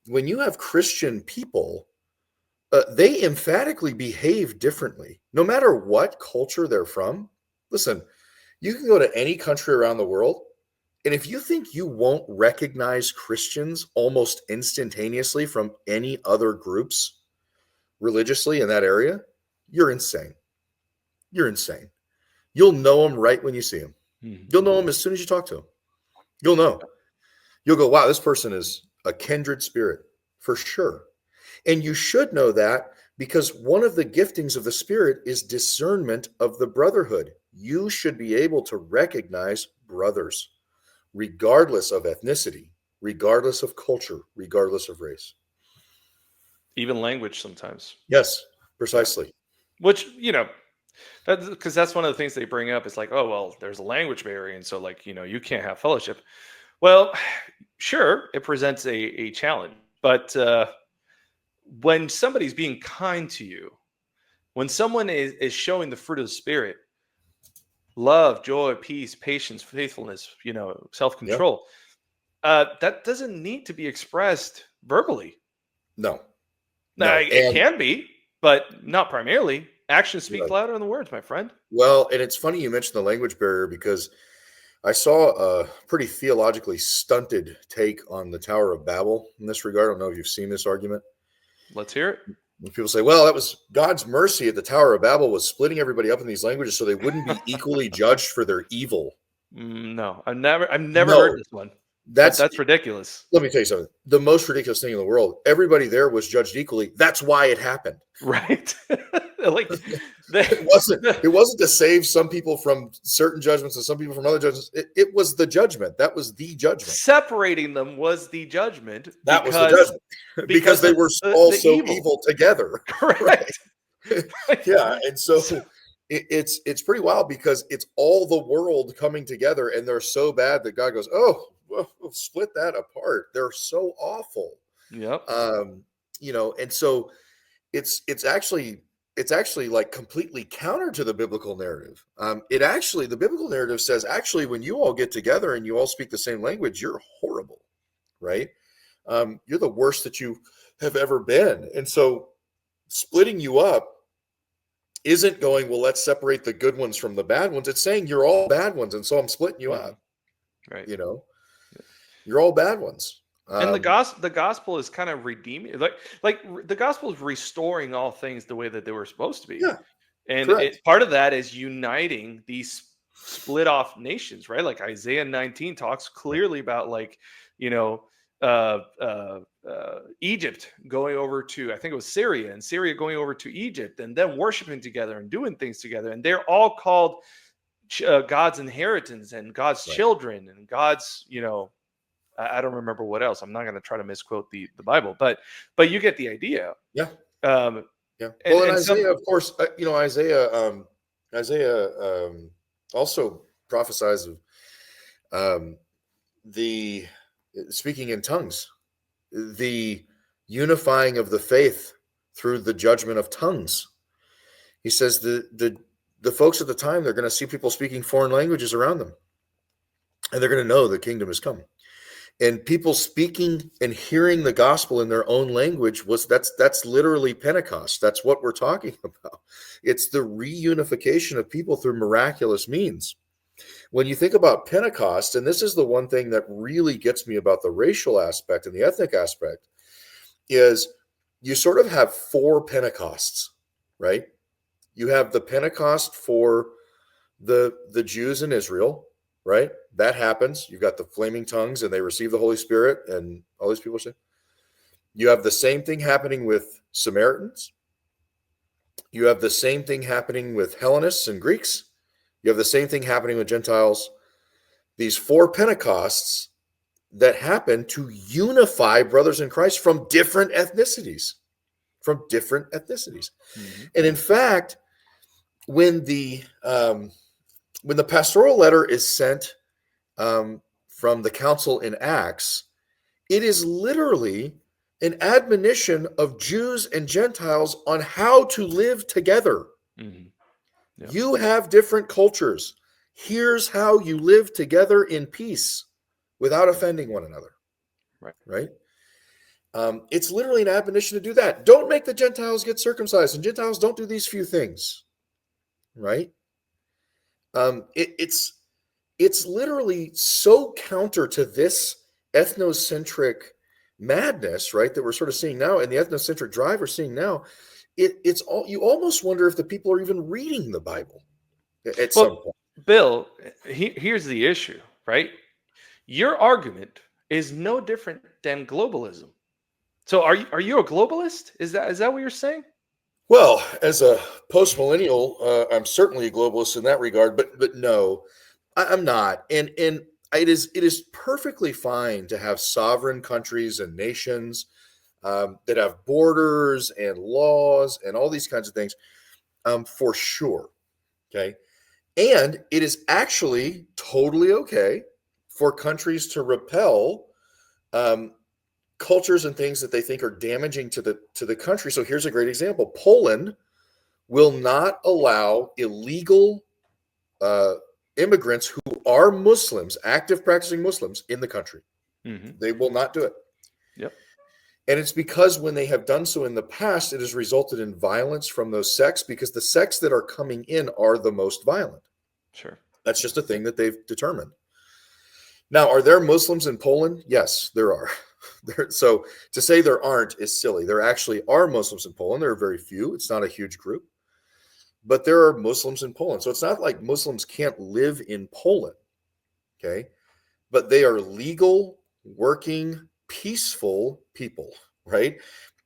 When you have Christian people, they emphatically behave differently, no matter what culture they're from. Listen, you can go to any country around the world, and if you think you won't recognize Christians almost instantaneously from any other groups religiously in that area, you're insane. You're insane. You'll know them right when you see them. You'll know them as soon as you talk to them. You'll know. You'll go, wow, this person is a kindred spirit for sure. And you should know that because one of the giftings of the Spirit is discernment of the brotherhood. You should be able to recognize brothers, regardless of ethnicity, regardless of culture, regardless of race. Even language sometimes. Yes, precisely. Which, because that's one of the things they bring up. It's like, oh, well, there's a language barrier. And so like, you can't have fellowship. Well, sure, it presents a challenge. But when somebody's being kind to you, when someone is showing the fruit of the Spirit, love, joy, peace, patience, faithfulness, self-control, that doesn't need to be expressed verbally. No. Now, it can be, but not primarily. Actions speak louder than the words, my friend. Well, and it's funny you mentioned the language barrier because I saw a pretty theologically stunted take on the Tower of Babel in this regard. I don't know if you've seen this argument. Let's hear it. And people say, well, that was God's mercy at the Tower of Babel was splitting everybody up in these languages so they wouldn't be equally judged for their evil. No, I've never heard this one. That's ridiculous. Let me tell you something. The most ridiculous thing in the world. Everybody there was judged equally. That's why it happened. Right. Like It wasn't to save some people from certain judgments and some people from other judgments. It was the judgment. That was the judgment. separating them was the judgment. That was the judgment because they of were all the so evil together. Correct. Right? Yeah, and so it's pretty wild because it's all the world coming together, and they're so bad that God goes, "Oh, we'll split that apart." They're so awful. Yep. And so it's actually like completely counter to the biblical narrative. The biblical narrative says, actually, when you all get together and you all speak the same language, you're horrible, right? You're the worst that you have ever been. And so splitting you up isn't going, well, let's separate the good ones from the bad ones. It's saying you're all bad ones, and so I'm splitting you up. Right. You're all bad ones. And the gospel is kind of redeeming, like the gospel is restoring all things the way that they were supposed to be. Yeah, and part of that is uniting these split off nations, right? Like Isaiah 19 talks clearly about, like, Egypt going over to, I think it was Syria, and Syria going over to Egypt, and then worshiping together and doing things together, and they're all called God's inheritance and God's children and God's, I don't remember what else. I'm not going to try to misquote the Bible, but you get the idea. Yeah. Yeah. Well, and Isaiah, of course, Isaiah also prophesies of the speaking in tongues, the unifying of the faith through the judgment of tongues. He says the folks at the time, they're going to see people speaking foreign languages around them, and they're going to know the kingdom has come. And people speaking and hearing the gospel in their own language that's literally Pentecost. That's what we're talking about. It's the reunification of people through miraculous means. When you think about Pentecost, and this is the one thing that really gets me about the racial aspect and the ethnic aspect, is you sort of have four Pentecosts, right? You have the Pentecost for the Jews in Israel, right? That happens. You've got the flaming tongues and they receive the Holy Spirit and all these people say. You have the same thing happening with Samaritans. You have the same thing happening with Hellenists and Greeks. You have the same thing happening with Gentiles. These four Pentecosts that happen to unify brothers in Christ from different ethnicities. Mm-hmm. And in fact, when the pastoral letter is sent from the council in Acts, it is literally an admonition of Jews and Gentiles on how to live together. Mm-hmm. Yep. You have different cultures. Here's how you live together in peace without offending one another. Right? It's literally an admonition to do that. Don't make the Gentiles get circumcised, and Gentiles don't do these few things. Right? It's literally so counter to this ethnocentric madness, right, that we're sort of seeing now, and the ethnocentric drive we're seeing now. It's all, you almost wonder if the people are even reading the Bible at some point. Bill, here's the issue, right? Your argument is no different than globalism. So are you a globalist? Is that what you're saying? Well, as a post-millennial, I'm certainly a globalist in that regard, but no, I'm not. And it is perfectly fine to have sovereign countries and nations that have borders and laws and all these kinds of things, for sure. Okay. And it is actually totally okay for countries to repel cultures and things that they think are damaging to the country. So here's a great example. Poland will not allow illegal immigrants who are Muslims, active practicing Muslims, in the country. Mm-hmm. They will not do it. Yep. And it's because when they have done so in the past, it has resulted in violence from those sects, because the sects that are coming in are the most violent. Sure. That's just a thing that they've determined. Now, are there Muslims in Poland? Yes, there are. So to say there aren't is silly. There actually are Muslims in Poland. There are very few. It's not a huge group. But there are Muslims in Poland. So it's not like Muslims can't live in Poland. Okay. But they are legal, working, peaceful people, right?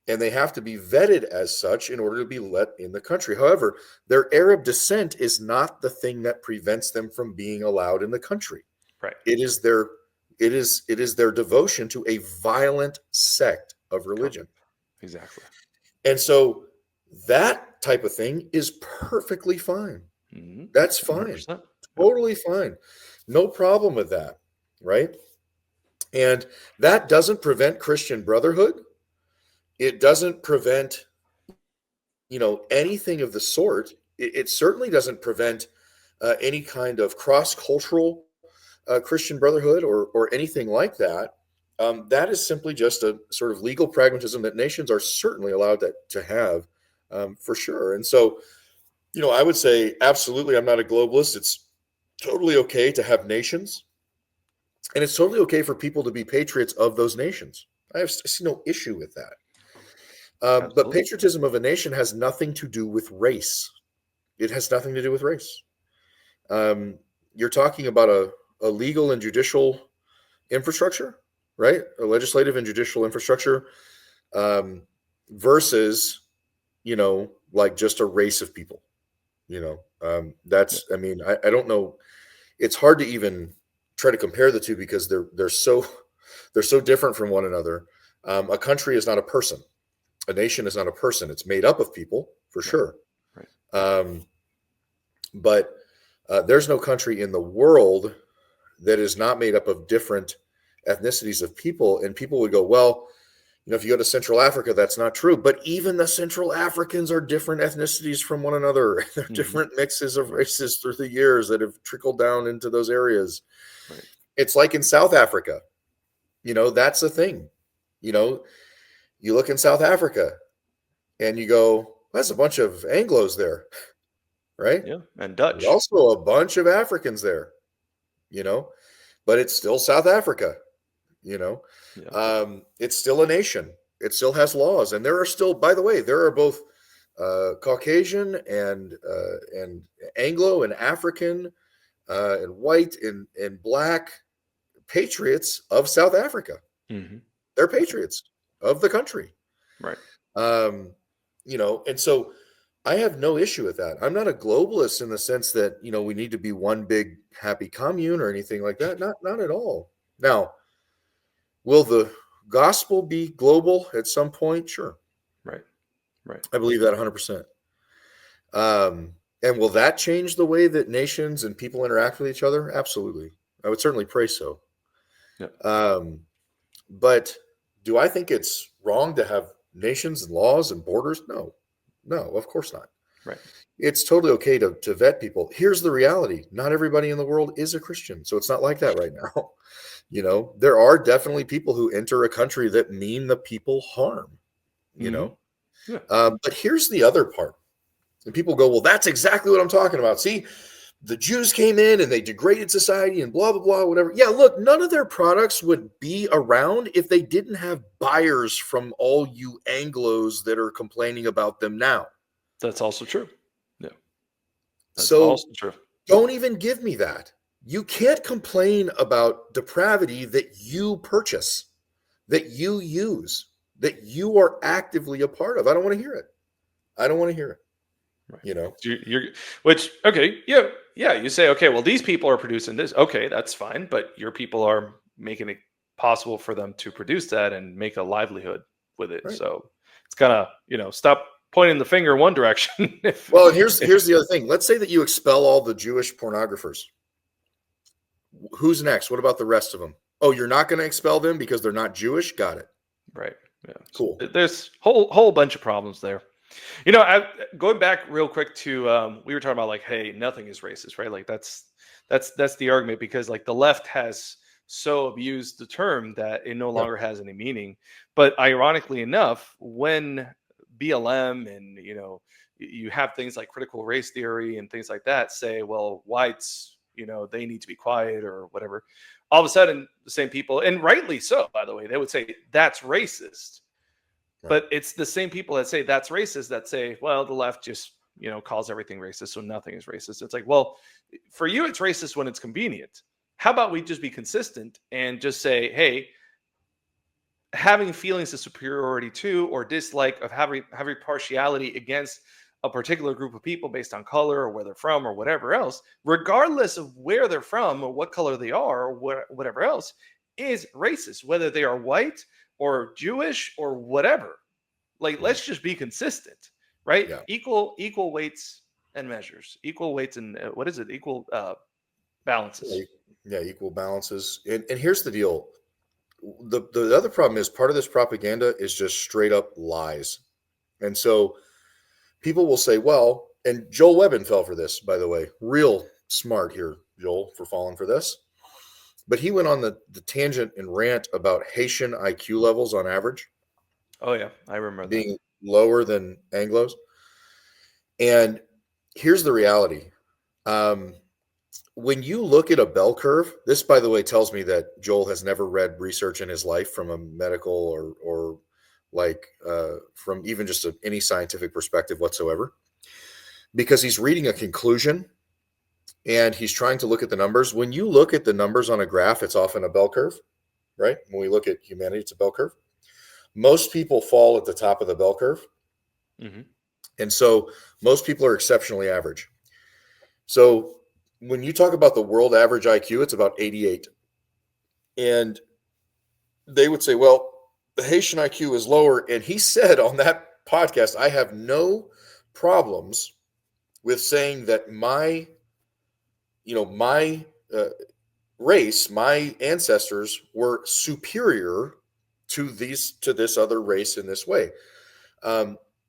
and they have to be vetted as such in order to be let in the country. However, their Arab descent is not the thing that prevents them from being allowed in the country. Right. It is their devotion to a violent sect of religion. Exactly. And so that type of thing is perfectly fine. Mm-hmm. That's fine. 100%. Totally fine. No problem with that, right? And that doesn't prevent Christian brotherhood. It doesn't prevent, anything of the sort. It certainly doesn't prevent any kind of cross-cultural Christian brotherhood or anything like that. That is simply just a sort of legal pragmatism that nations are certainly allowed to have, for sure. And so, I would say absolutely, I'm not a globalist. It's totally okay to have nations, and it's totally okay for people to be patriots of those nations. I see no issue with that. But patriotism of a nation has nothing to do with race. It has nothing to do with race. You're talking about a legal and judicial infrastructure, right? A legislative and judicial infrastructure, versus, like just a race of people. I don't know. It's hard to even try to compare the two because they're so different from one another. A country is not a person. A nation is not a person. It's made up of people, for sure. Right. But there's no country in the world that is not made up of different ethnicities of people. And people would go, well, if you go to Central Africa, that's not true. But even the Central Africans are different ethnicities from one another. They're different mixes of races through the years that have trickled down into those areas. Right. It's like in South Africa. That's the thing. You look in South Africa and you go, that's a bunch of Anglos there, right? Yeah, and Dutch. There's also a bunch of Africans there, but it's still South Africa, Yeah. It's still a nation. It still has laws. And there are still, by the way, there are both Caucasian and Anglo and African and white and black patriots of South Africa. Mm-hmm. They're patriots of the country. Right. And so I have no issue with that. I'm not a globalist in the sense that, we need to be one big happy commune or anything like that. Not at all. Now, will the gospel be global at some point? Sure. Right. I believe that 100%. And will that change the way that nations and people interact with each other? Absolutely. I would certainly pray so. Yeah. But do I think it's wrong to have nations and laws and borders? No, of course not. Right. It's totally okay to vet people. Here's the reality. Not everybody in the world is a Christian. So it's not like that right now. There are definitely people who enter a country that mean the people harm, Yeah. But here's the other part. And people go, well, that's exactly what I'm talking about. See, the Jews came in and they degraded society and blah, blah, blah, whatever. Yeah, look, none of their products would be around if they didn't have buyers from all you Anglos that are complaining about them now. That's also true. Yeah. That's also true. Don't even give me that. You can't complain about depravity that you purchase, that you use, that you are actively a part of. I don't want to hear it. Right. Which, okay, yeah, you say, okay, well, these people are producing this. Okay, that's fine, but your people are making it possible for them to produce that and make a livelihood with it. Right. So it's kind of, stop pointing the finger in one direction. Well, here's the other thing. Let's say that you expel all the Jewish pornographers. Who's next? What about the rest of them? Oh, you're not going to expel them because they're not Jewish? Got it. Right. Yeah. Cool. So there's whole bunch of problems there. Going back real quick to we were talking about like, hey, nothing is racist, right? Like that's the argument because like the left has so abused the term that it no longer has any meaning. But ironically enough, when BLM and you have things like critical race theory and things like that say, well, whites, they need to be quiet or whatever. All of a sudden, the same people, and rightly so, by the way, they would say that's racist. Right. But it's the same people that say that's racist that say, well, the left just, calls everything racist, so nothing is racist. It's like, well, for you, it's racist when it's convenient. How about we just be consistent and just say, hey, having feelings of superiority to or dislike of having partiality against a particular group of people based on color or where they're from or whatever else, regardless of where they're from or what color they are or whatever else, is racist, whether they are white or Jewish or whatever. Like, let's just be consistent, right? Yeah. Equal weights and measures, equal weights and what is it? Equal balances. Yeah, equal balances. And here's the deal. The other problem is part of this propaganda is just straight up lies. And so people will say, well, and Joel Webbin fell for this, by the way. Real smart here, Joel, for falling for this. But he went on the tangent and rant about Haitian IQ levels on average. Oh, yeah. I remember being lower than Anglos. And here's the reality. When you look at a bell curve, this, by the way, tells me that Joel has never read research in his life from a medical or like from even just any scientific perspective whatsoever, because he's reading a conclusion and he's trying to look at the numbers. When you look at the numbers on a graph, it's often a bell curve, right? When we look at humanity, it's a bell curve. Most people fall at the top of the bell curve. Mm-hmm. And so most people are exceptionally average. So when you talk about the world average IQ, it's about 88. And they would say, well, the Haitian IQ is lower. And he said on that podcast, I have no problems with saying that my race, my ancestors were superior to this other race in this way.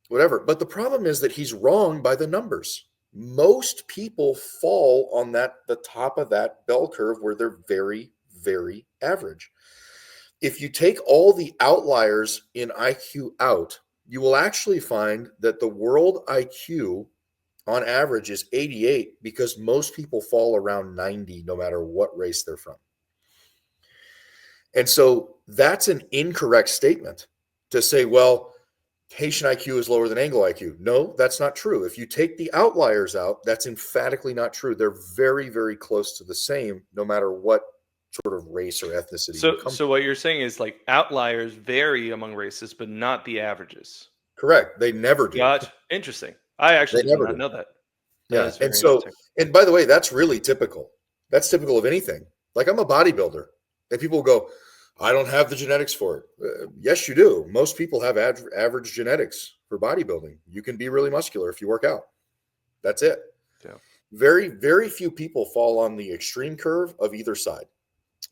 Whatever. But the problem is that he's wrong by the numbers. Most people fall on the top of that bell curve where they're very, very average. If you take all the outliers in IQ out, you will actually find that the world IQ on average is 88 because most people fall around 90 no matter what race they're from. And so that's an incorrect statement to say, well, Haitian IQ is lower than Anglo IQ. No, that's not true. If you take the outliers out, that's emphatically not true. They're very, very close to the same, no matter what sort of race or ethnicity you come So what you're saying is like outliers vary among races, but not the averages. Correct. They never do. Gotcha. Interesting. I actually did not know that. Yeah. And so, and by the way, that's really typical. That's typical of anything. Like I'm a bodybuilder and people go, I don't have the genetics for it. Yes, you do. Most people have average genetics for bodybuilding. You can be really muscular if you work out. That's it. Yeah. Very, very few people fall on the extreme curve of either side.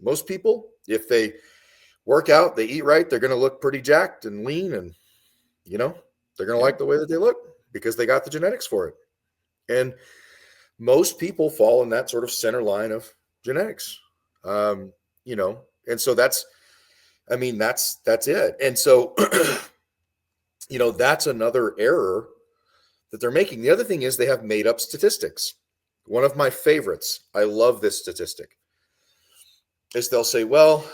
Most people, if they work out, they eat right, they're going to look pretty jacked and lean and, they're going to like the way that they look because they got the genetics for it. And most people fall in that sort of center line of genetics, and so that's it. And so, that's another error that they're making. The other thing is they have made up statistics. One of my favorites, I love this statistic, is they'll say, well,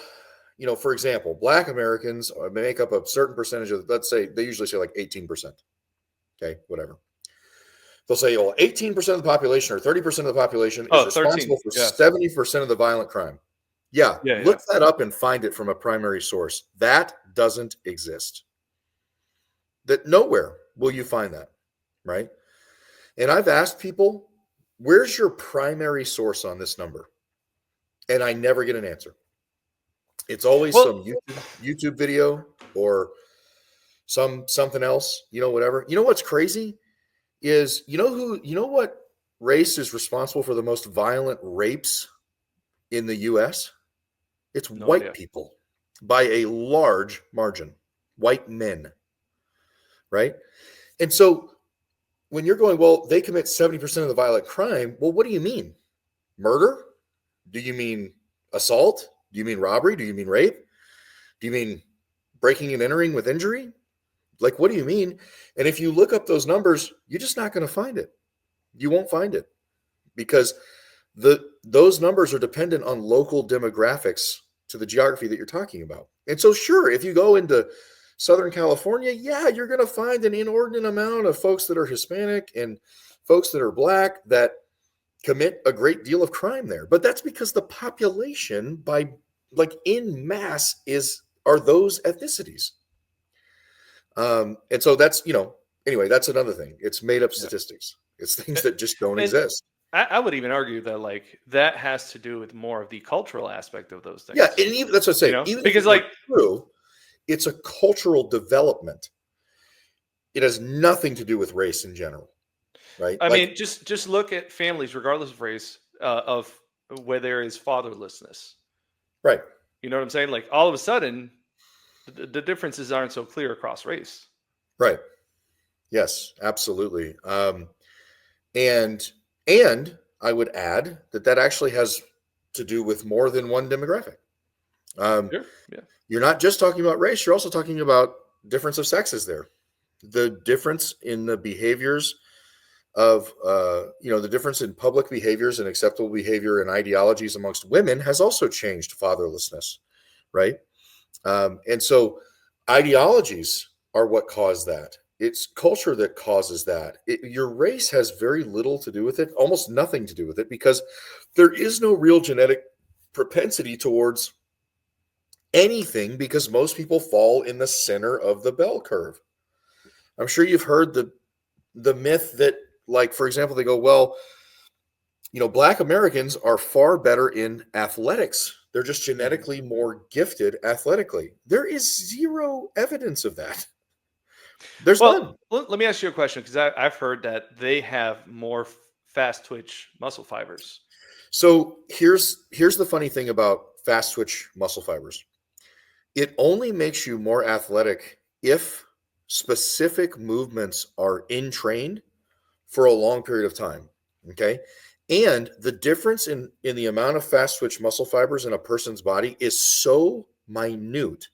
for example, Black Americans make up a certain percentage of, let's say, they usually say like 18%. Okay, whatever. They'll say, well, 18% of the population or 30% of the population is responsible for 70% of the violent crime. Yeah, look that up and find it from a primary source. That doesn't exist. That nowhere will you find that, right? And I've asked people, where's your primary source on this number? And I never get an answer. It's always some YouTube video or something else, whatever. You know what's crazy is, what race is responsible for the most violent rapes in the U.S.? It's white people by a large margin, white men, right? And so when you're going, well, they commit 70% of the violent crime, well, what do you mean? Murder? Do you mean assault? Do you mean robbery? Do you mean rape? Do you mean breaking and entering with injury? Like, what do you mean? And if you look up those numbers, you're just not going to find it. You won't find it because those numbers are dependent on local demographics to the geography that you're talking about. And so, sure, if you go into Southern California, yeah, you're going to find an inordinate amount of folks that are Hispanic and folks that are Black that commit a great deal of crime there. But that's because the population in mass is are those ethnicities. And so that's, anyway, that's another thing. It's made up statistics. It's things that just don't And exist. I would even argue that like that has to do with more of the cultural aspect of those things. Yeah, and even, that's what I say. Even Because if like it's true, it's a cultural development. It has nothing to do with race in general, right? I mean, just look at families, regardless of race, of where there is fatherlessness. Right. You know what I'm saying? Like all of a sudden, the differences aren't so clear across race. Right. Yes, absolutely. And I would add that actually has to do with more than one demographic. Sure. Yeah. You're not just talking about race, you're also talking about difference of sexes there. The difference in the behaviors of, the difference in public behaviors and acceptable behavior and ideologies amongst women has also changed fatherlessness, right? And so ideologies are what cause that. It's culture that causes that. Your race has very little to do with it, almost nothing to do with it, because there is no real genetic propensity towards anything, because most people fall in the center of the bell curve. I'm sure you've heard the myth that, like, for example, they go, well, Black Americans are far better in athletics. They're just genetically more gifted athletically. There is zero evidence of that. There's none. Let me ask you a question, because I've heard that they have more fast twitch muscle fibers. So here's the funny thing about fast twitch muscle fibers. It only makes you more athletic if specific movements are entrained for a long period of time. Okay. And the difference in the amount of fast twitch muscle fibers in a person's body is so minute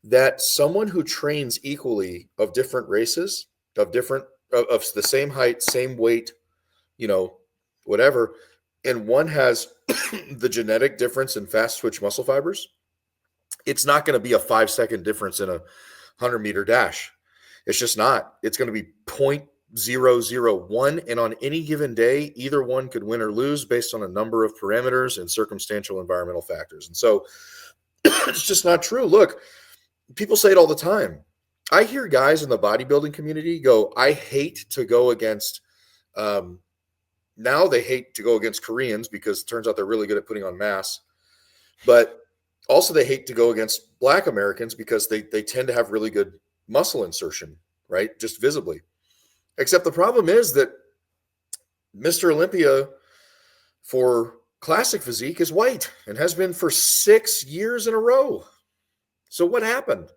that someone who trains equally of different races, of the same height, same weight, whatever, and one has the genetic difference in fast twitch muscle fibers, it's not going to be a 5-second difference in a 100-meter dash. It's just not. It's going to be 0.001, and on any given day, either one could win or lose based on a number of parameters and circumstantial environmental factors. And so it's just not true. Look, people say it all the time. I hear guys in the bodybuilding community go, I hate to go against, now they hate to go against Koreans because it turns out they're really good at putting on mass. But also they hate to go against Black Americans because they tend to have really good muscle insertion, right? Just visibly. Except the problem is that Mr. Olympia for classic physique is white and has been for 6 years in a row. So what happened?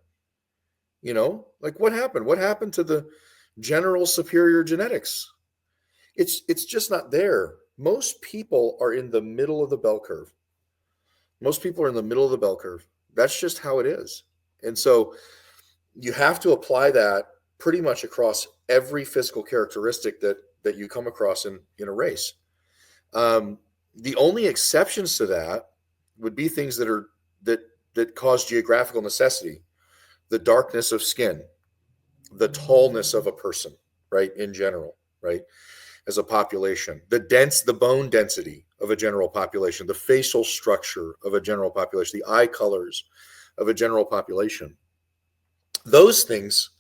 What happened? What happened to the general superior genetics? It's just not there. Most people are in the middle of the bell curve. Most people are in the middle of the bell curve. That's just how it is. And so you have to apply that pretty much across every physical characteristic that you come across in a race. The only exceptions to that would be things that cause geographical necessity. The darkness of skin, the tallness of a person, right, in general, right, as a population, the bone density of a general population, the facial structure of a general population, the eye colors of a general population. Those things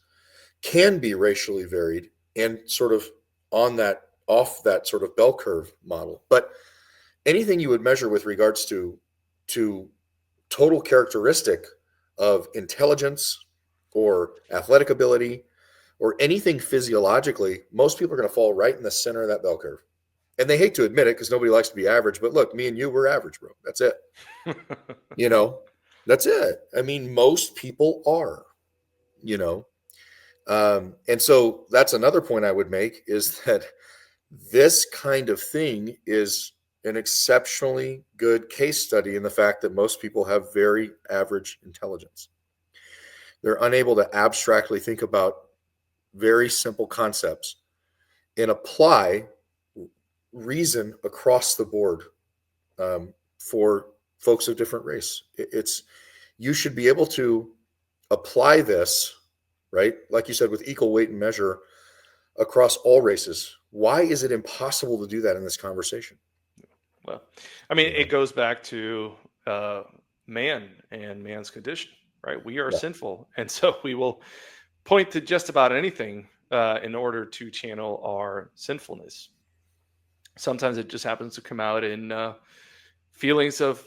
can be racially varied and sort of off that sort of bell curve model. But anything you would measure with regards to total characteristic of intelligence or athletic ability or anything physiologically, most people are going to fall right in the center of that bell curve. And they hate to admit it because nobody likes to be average. But look, me and you, we're average, bro. That's it. That's it. I mean, most people are, and so that's another point I would make, is that this kind of thing is an exceptionally good case study in the fact that most people have very average intelligence. They're unable to abstractly think about very simple concepts and apply reason across the board for folks of different race. You should be able to apply this, right? Like you said, with equal weight and measure across all races. Why is it impossible to do that in this conversation? Well, I mean, it goes back to man and man's condition. right? We are Yeah. sinful. And so we will point to just about anything in order to channel our sinfulness. Sometimes it just happens to come out in feelings of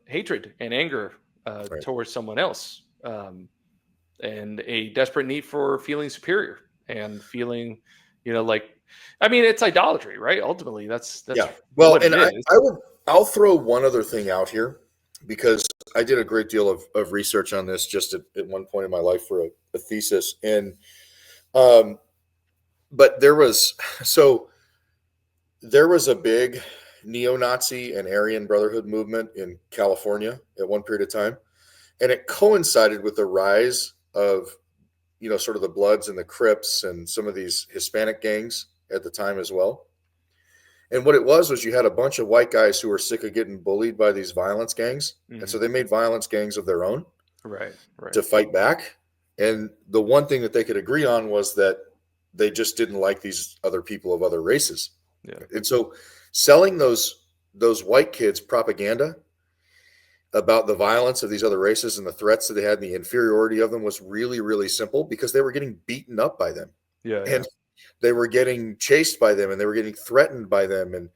hatred and anger Right. towards someone else, and a desperate need for feeling superior and feeling, like, I mean, it's idolatry, right? Ultimately, that's Yeah. Well, what it and is. I'll throw one other thing out here because I did a great deal of research on this just at one point in my life for a thesis. And, but there was a big neo-Nazi and Aryan Brotherhood movement in California at one period of time. And it coincided with the rise of, sort of the Bloods and the Crips and some of these Hispanic gangs at the time as well. And what it was you had a bunch of white guys who were sick of getting bullied by these violence gangs. And so they made violence gangs of their own Right, to fight back. And the one thing that they could agree on was that they just didn't like these other people of other races. yeah, And so selling those white kids propaganda about the violence of these other races and the threats that they had and the inferiority of them was really, really simple because they were getting beaten up by them. yeah, And they were getting chased by them and they were getting threatened by them and,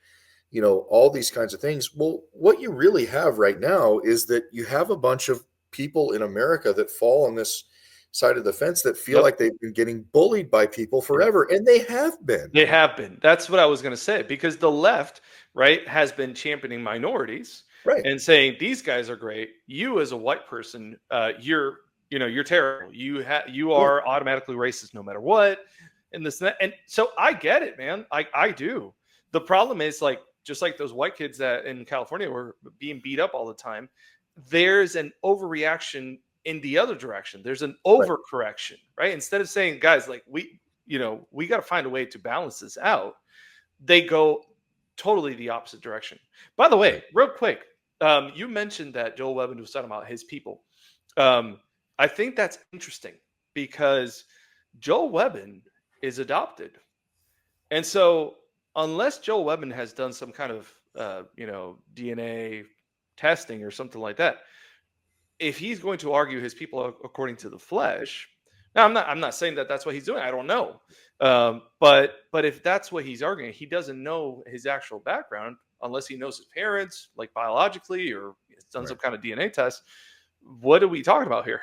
all these kinds of things. Well, what you really have right now is that you have a bunch of people in America that fall on this side of the fence that feel Yep. like they've been getting bullied by people forever. And they have been. They have been. That's what I was going to say, because the left, right, has been championing minorities, Right. and saying these guys are great. You as a white person, you're terrible. You are automatically racist no matter what. And this and that. And so I get it, man. I do. The problem is, like, just like those white kids that in California were being beat up all the time, there's an overreaction in the other direction. There's an overcorrection, right? Instead of saying, guys, like, we got to find a way to balance this out, they go totally the opposite direction. By the way, real quick, you mentioned that Joel Webben was talking about his people. I think that's interesting because Joel Webben is adopted. And so unless Joel Webben has done some kind of, DNA testing or something like that, if he's going to argue his people according to the flesh, now I'm not saying that that's what he's doing. I don't know. But if that's what he's arguing, he doesn't know his actual background unless he knows his parents, like biologically, or has done some kind of DNA test. What are we talking about here?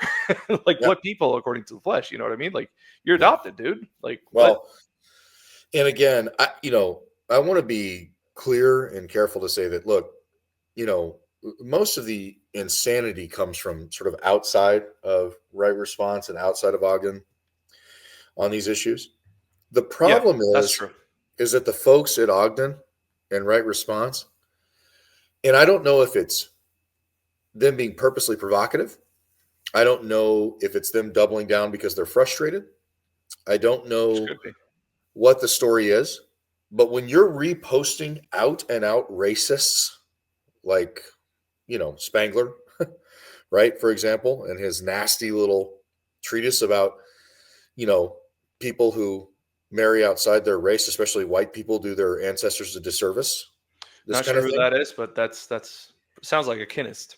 Like, what people according to the flesh? You know what I mean? Like, you're adopted, dude. Like, well, and again, I want to be clear and careful to say that, look, most of the insanity comes from sort of outside of Right Response and outside of Ogden on these issues. The problem is that the folks at Ogden and Right Response, and I don't know if it's them being purposely provocative. I don't know if it's them doubling down because they're frustrated. I don't know what the story is. But when you're reposting out and out racists, like, Spangler, right, for example, and his nasty little treatise about, people who marry outside their race, especially white people, do their ancestors a disservice. Not sure who that is, but that's sounds like a kinist.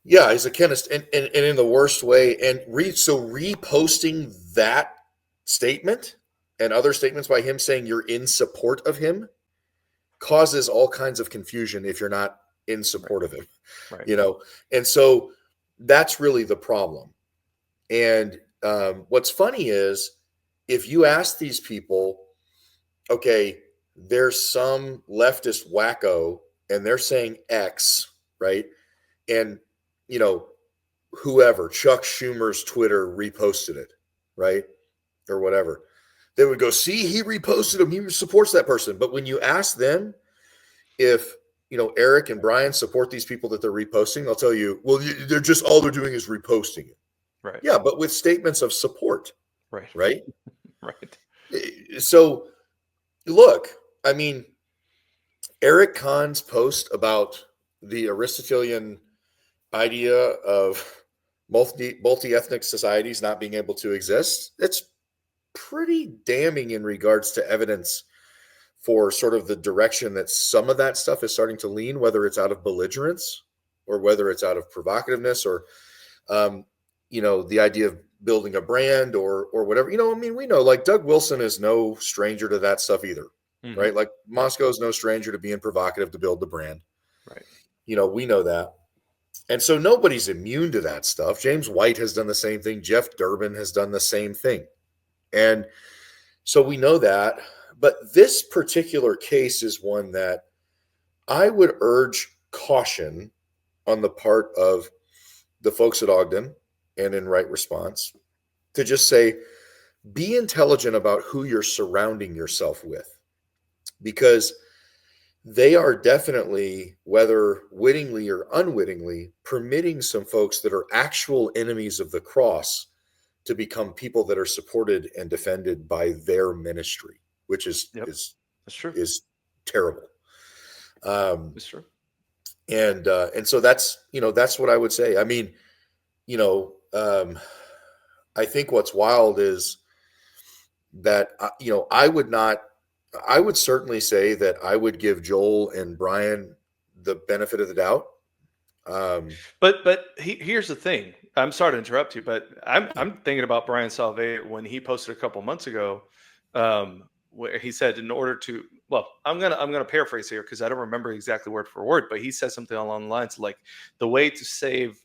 Yeah, he's a chemist, and in the worst way. And reposting that statement and other statements by him saying you're in support of him causes all kinds of confusion if you're not in support of him, And so that's really the problem. And what's funny is if you ask these people, okay, there's some leftist wacko and they're saying X, right? And whoever, Chuck Schumer's Twitter reposted it, right? Or whatever. They would go, see, he reposted him. He supports that person. But when you ask them if, Eric and Brian support these people that they're reposting, they'll tell you, well, they're just, all they're doing is reposting it. Right. Yeah, but with statements of support. Right. Right. Right. So look, I mean, Eric Conn's post about the Aristotelian idea of multi-ethnic societies not being able to exist, it's pretty damning in regards to evidence for sort of the direction that some of that stuff is starting to lean, whether it's out of belligerence or whether it's out of provocativeness or the idea of building a brand or whatever. I mean, we know like Doug Wilson is no stranger to that stuff either, right? Like Moscow is no stranger to being provocative to build the brand. Right. We know that. And so nobody's immune to that stuff. James White has done the same thing. Jeff Durbin has done the same thing. And so we know that. But this particular case is one that I would urge caution on the part of the folks at Ogden and in Right Response to just say, be intelligent about who you're surrounding yourself with, because they are definitely, whether wittingly or unwittingly, permitting some folks that are actual enemies of the cross to become people that are supported and defended by their ministry, which is That's true. is terrible. That's true. And so that's what I would say. I mean, I think what's wild is that I would certainly say that I would give Joel and Brian the benefit of the doubt. But here's the thing. I'm sorry to interrupt you, but I'm thinking about Brian Sauve when he posted a couple months ago, where he said, in order to, well, I'm gonna paraphrase here because I don't remember exactly word for word, but he said something along the lines like, the way to save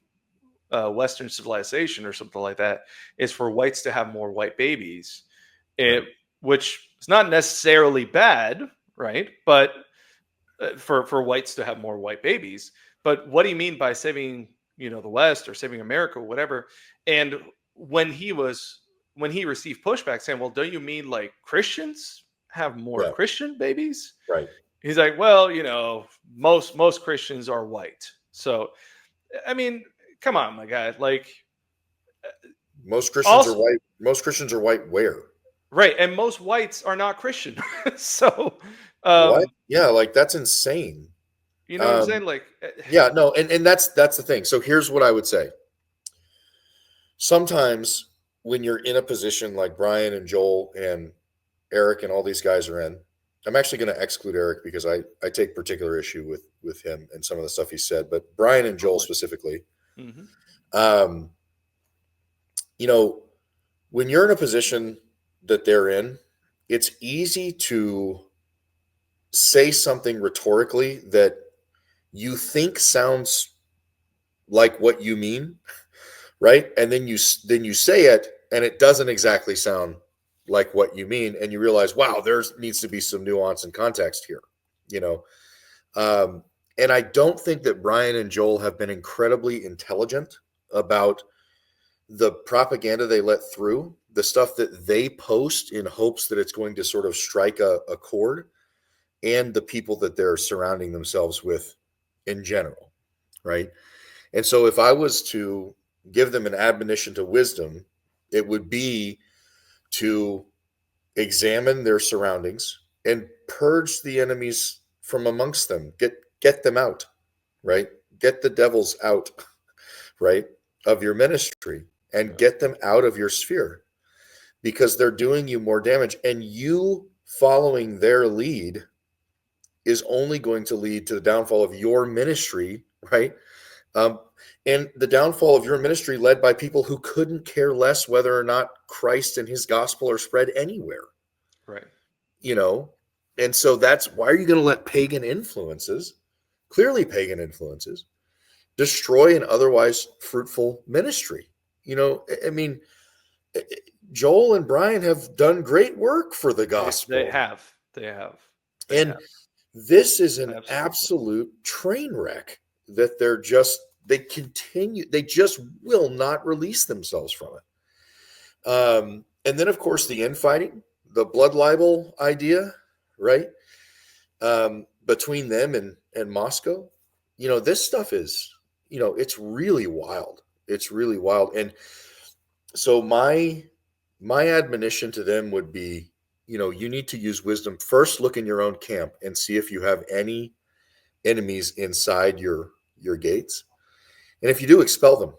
Western civilization or something like that is for whites to have more white babies, which is not necessarily bad, right? But for whites to have more white babies. But what do you mean by saving, the West or saving America or whatever? And when he received pushback saying, well, don't you mean like Christians have more Christian babies? Right. He's like, well, most Christians are white. So, I mean, come on, my guy. Like, most Christians are white. Most Christians are white where? Right. And most whites are not Christian. So, what? Yeah, like that's insane. You know what I'm saying? Like, yeah, no, and that's the thing. So here's what I would say. Sometimes when you're in a position like Brian and Joel and Eric and all these guys are in, I'm actually going to exclude Eric because I take particular issue with him and some of the stuff he said, but Brian and Joel specifically, when you're in a position that they're in, it's easy to say something rhetorically that you think sounds like what you mean, right? And then you say it and it doesn't exactly sound like what you mean, and you realize, wow, there needs to be some nuance and context here, and I don't think that Brian and Joel have been incredibly intelligent about the propaganda they let through, the stuff that they post in hopes that it's going to sort of strike a chord, and the people that they're surrounding themselves with in general, right? And so if I was to give them an admonition to wisdom, it would be to examine their surroundings and purge the enemies from amongst them. Get them out, right? Get the devils out, right, of your ministry, and get them out of your sphere, because they're doing you more damage. And you following their lead is only going to lead to the downfall of your ministry, right? And the downfall of your ministry led by people who couldn't care less whether or not Christ and his gospel are spread anywhere. Right. And so that's why are you going to let pagan influences, clearly pagan influences, destroy an otherwise fruitful ministry? I mean, Joel and Brian have done great work for the gospel. They have. This is an absolute train wreck that they just will not release themselves from it. And then, of course, the infighting, the blood libel idea, right? Between them and Moscow, this stuff is, it's really wild. It's really wild. And so my admonition to them would be, you need to use wisdom. First, look in your own camp and see if you have any enemies inside your gates. And if you do, expel them.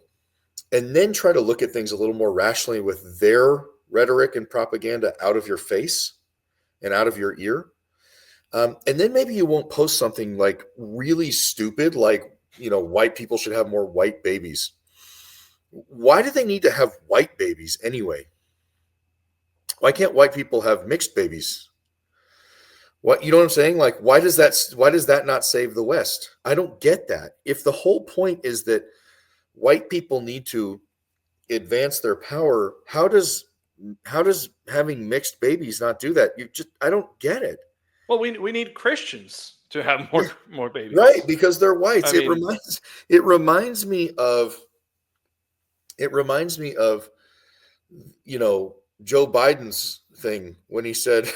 And then try to look at things a little more rationally with their rhetoric and propaganda out of your face and out of your ear. And then maybe you won't post something like really stupid, like, white people should have more white babies. Why do they need to have white babies anyway? Why can't white people have mixed babies? What, you know what I'm saying? Like, why does that not save the West? I don't get that. If the whole point is that white people need to advance their power, how does having mixed babies not do that? I don't get it. Well, we need Christians to have more babies, right? Because they're whites. I It mean, reminds me of Joe Biden's thing when he said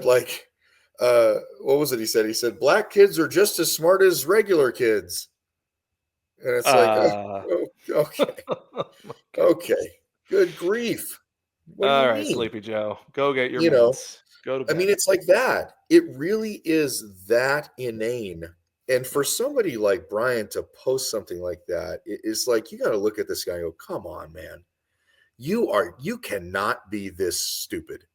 like, what was it he said? He said black kids are just as smart as regular kids. And it's like, okay. Okay. Good grief. What do all you right, mean? Sleepy Joe, go get your meds. Go to bed. I mean, it's like that. It really is that inane. And for somebody like Brian to post something like that, it's like, you got to look at this guy and go, come on, man. You cannot be this stupid,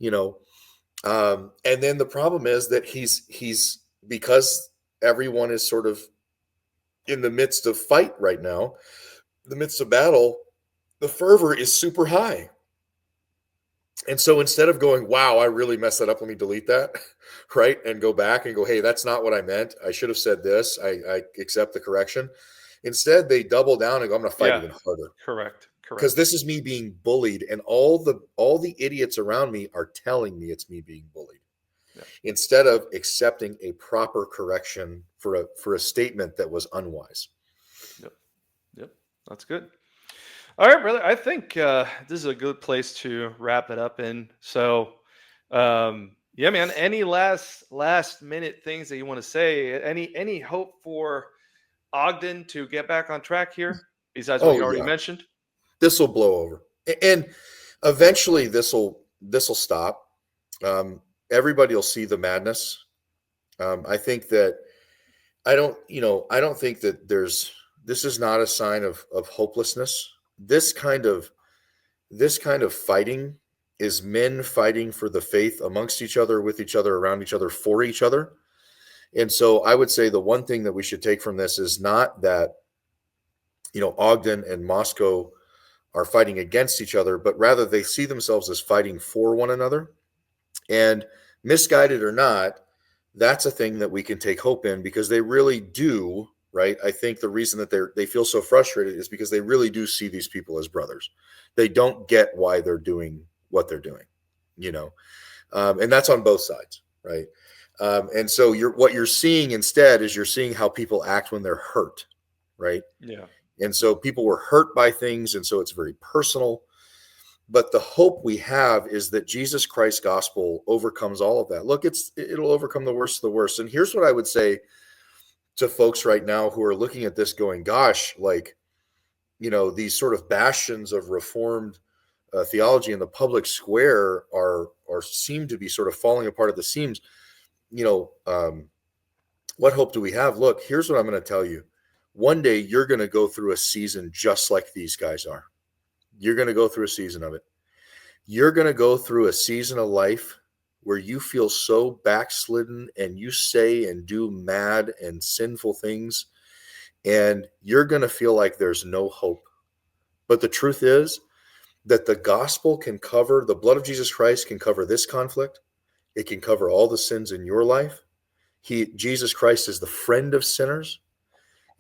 and then the problem is that he's because everyone is sort of in the midst of fight right now, the midst of battle, the fervor is super high. And so instead of going, wow, I really messed that up, let me delete that, right? And go back and go, hey, that's not what I meant. I should have said this. I accept the correction. Instead, they double down and go, I'm going to fight even harder. Correct. Because this is me being bullied, and all the idiots around me are telling me it's me being bullied. Yeah. Instead of accepting a proper correction for a statement that was unwise. Yep. That's good. All right, brother. I think this is a good place to wrap it up in. So, yeah, man. Any last minute things that you want to say? Any hope for Ogden to get back on track here? Besides what you already mentioned. This will blow over, and eventually this will stop. Everybody will see the madness. I think that I don't think that this is not a sign of hopelessness. This kind of fighting is men fighting for the faith amongst each other, with each other, around each other, for each other. And so I would say the one thing that we should take from this is not that, Ogden and Moscow are fighting against each other, but rather they see themselves as fighting for one another. And misguided or not, that's a thing that we can take hope in, because they really do, right? I think the reason that they feel so frustrated is because they really do see these people as brothers. They don't get why they're doing what they're doing, and that's on both sides, right? And so what you're seeing instead is you're seeing how people act when they're hurt, right? Yeah. And so people were hurt by things, and so it's very personal. But the hope we have is that Jesus Christ's gospel overcomes all of that. Look, it'll overcome the worst of the worst. And here's what I would say to folks right now who are looking at this going, gosh, like, these sort of bastions of reformed theology in the public square are seem to be sort of falling apart at the seams. What hope do we have? Look, here's what I'm going to tell you. One day you're going to go through a season just like these guys are. You're going to go through a season of it. You're going to go through a season of life where you feel so backslidden and you say and do mad and sinful things, and you're going to feel like there's no hope. But the truth is that the gospel can cover, the blood of Jesus Christ can cover this conflict. It can cover all the sins in your life. Jesus Christ is the friend of sinners.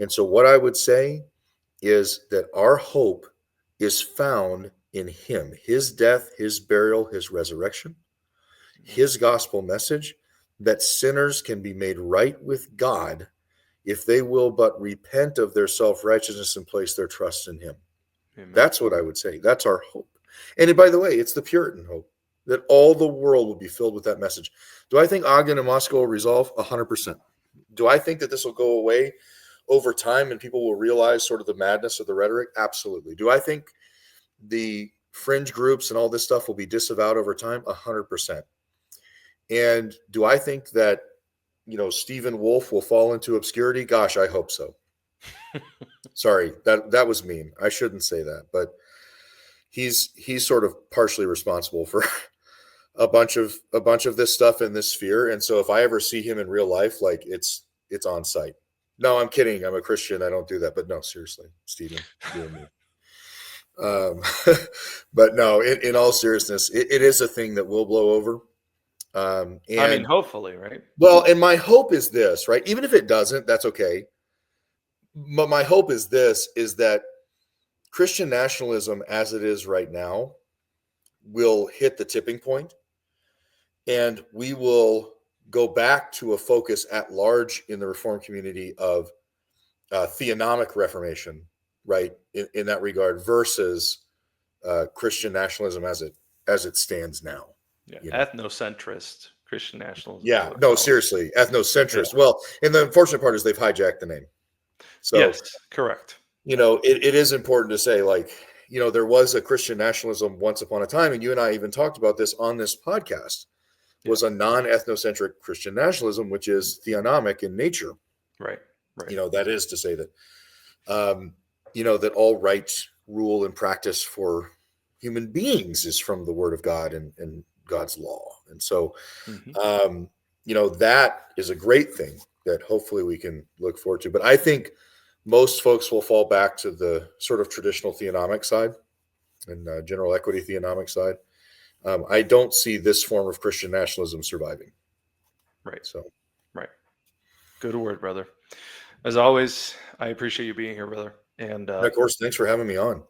And so what I would say is that our hope is found in him, his death, his burial, his resurrection, his gospel message, that sinners can be made right with God if they will but repent of their self-righteousness and place their trust in him. Amen. That's what I would say. That's our hope. And by the way, it's the Puritan hope that all the world will be filled with that message. Do I think Ogden and Moscow will resolve? 100%. Do I think that this will go away over time and people will realize sort of the madness of the rhetoric? Absolutely. Do I think the fringe groups and all this stuff will be disavowed over time? 100%. And do I think that, Stephen Wolfe will fall into obscurity? Gosh, I hope so. Sorry, that was mean. I shouldn't say that, but he's sort of partially responsible for a bunch of this stuff in this sphere. And so if I ever see him in real life, like it's on site. No, I'm kidding. I'm a Christian. I don't do that. But no, seriously, Stephen, you and me. But no, in all seriousness, it is a thing that will blow over. I mean, hopefully, right? Well, and my hope is this, right? Even if it doesn't, that's okay. But my hope is this, is that Christian nationalism as it is right now will hit the tipping point, and we will go back to a focus at large in the Reformed community of theonomic reformation, right? In that regard, versus Christian nationalism as it stands now. Yeah, ethnocentrist Christian nationalism. Yeah, no, seriously, ethnocentrist. Yeah. Well, and the unfortunate part is they've hijacked the name. So yes, correct. It is important to say, like, there was a Christian nationalism once upon a time, and you and I even talked about this on this podcast, was a non-ethnocentric Christian nationalism, which is theonomic in nature. Right. That is to say that, that all right, rule, and practice for human beings is from the Word of God and God's law. And so, that is a great thing that hopefully we can look forward to. But I think most folks will fall back to the sort of traditional theonomic side and general equity theonomic side. I don't see this form of Christian nationalism surviving. Right. So, right. Good word, brother. As always, I appreciate you being here, brother. And of course, thanks for having me on.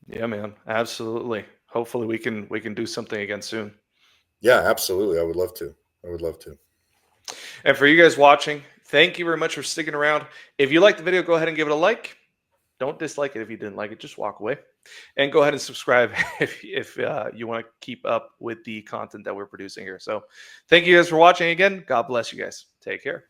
Yeah, man. Absolutely. Hopefully we can do something again soon. Yeah, absolutely. I would love to. And for you guys watching, thank you very much for sticking around. If you liked the video, go ahead and give it a like. Don't dislike it if you didn't like it. Just walk away. And go ahead and subscribe if you want to keep up with the content that we're producing here. So thank you guys for watching again. God bless you guys. Take care.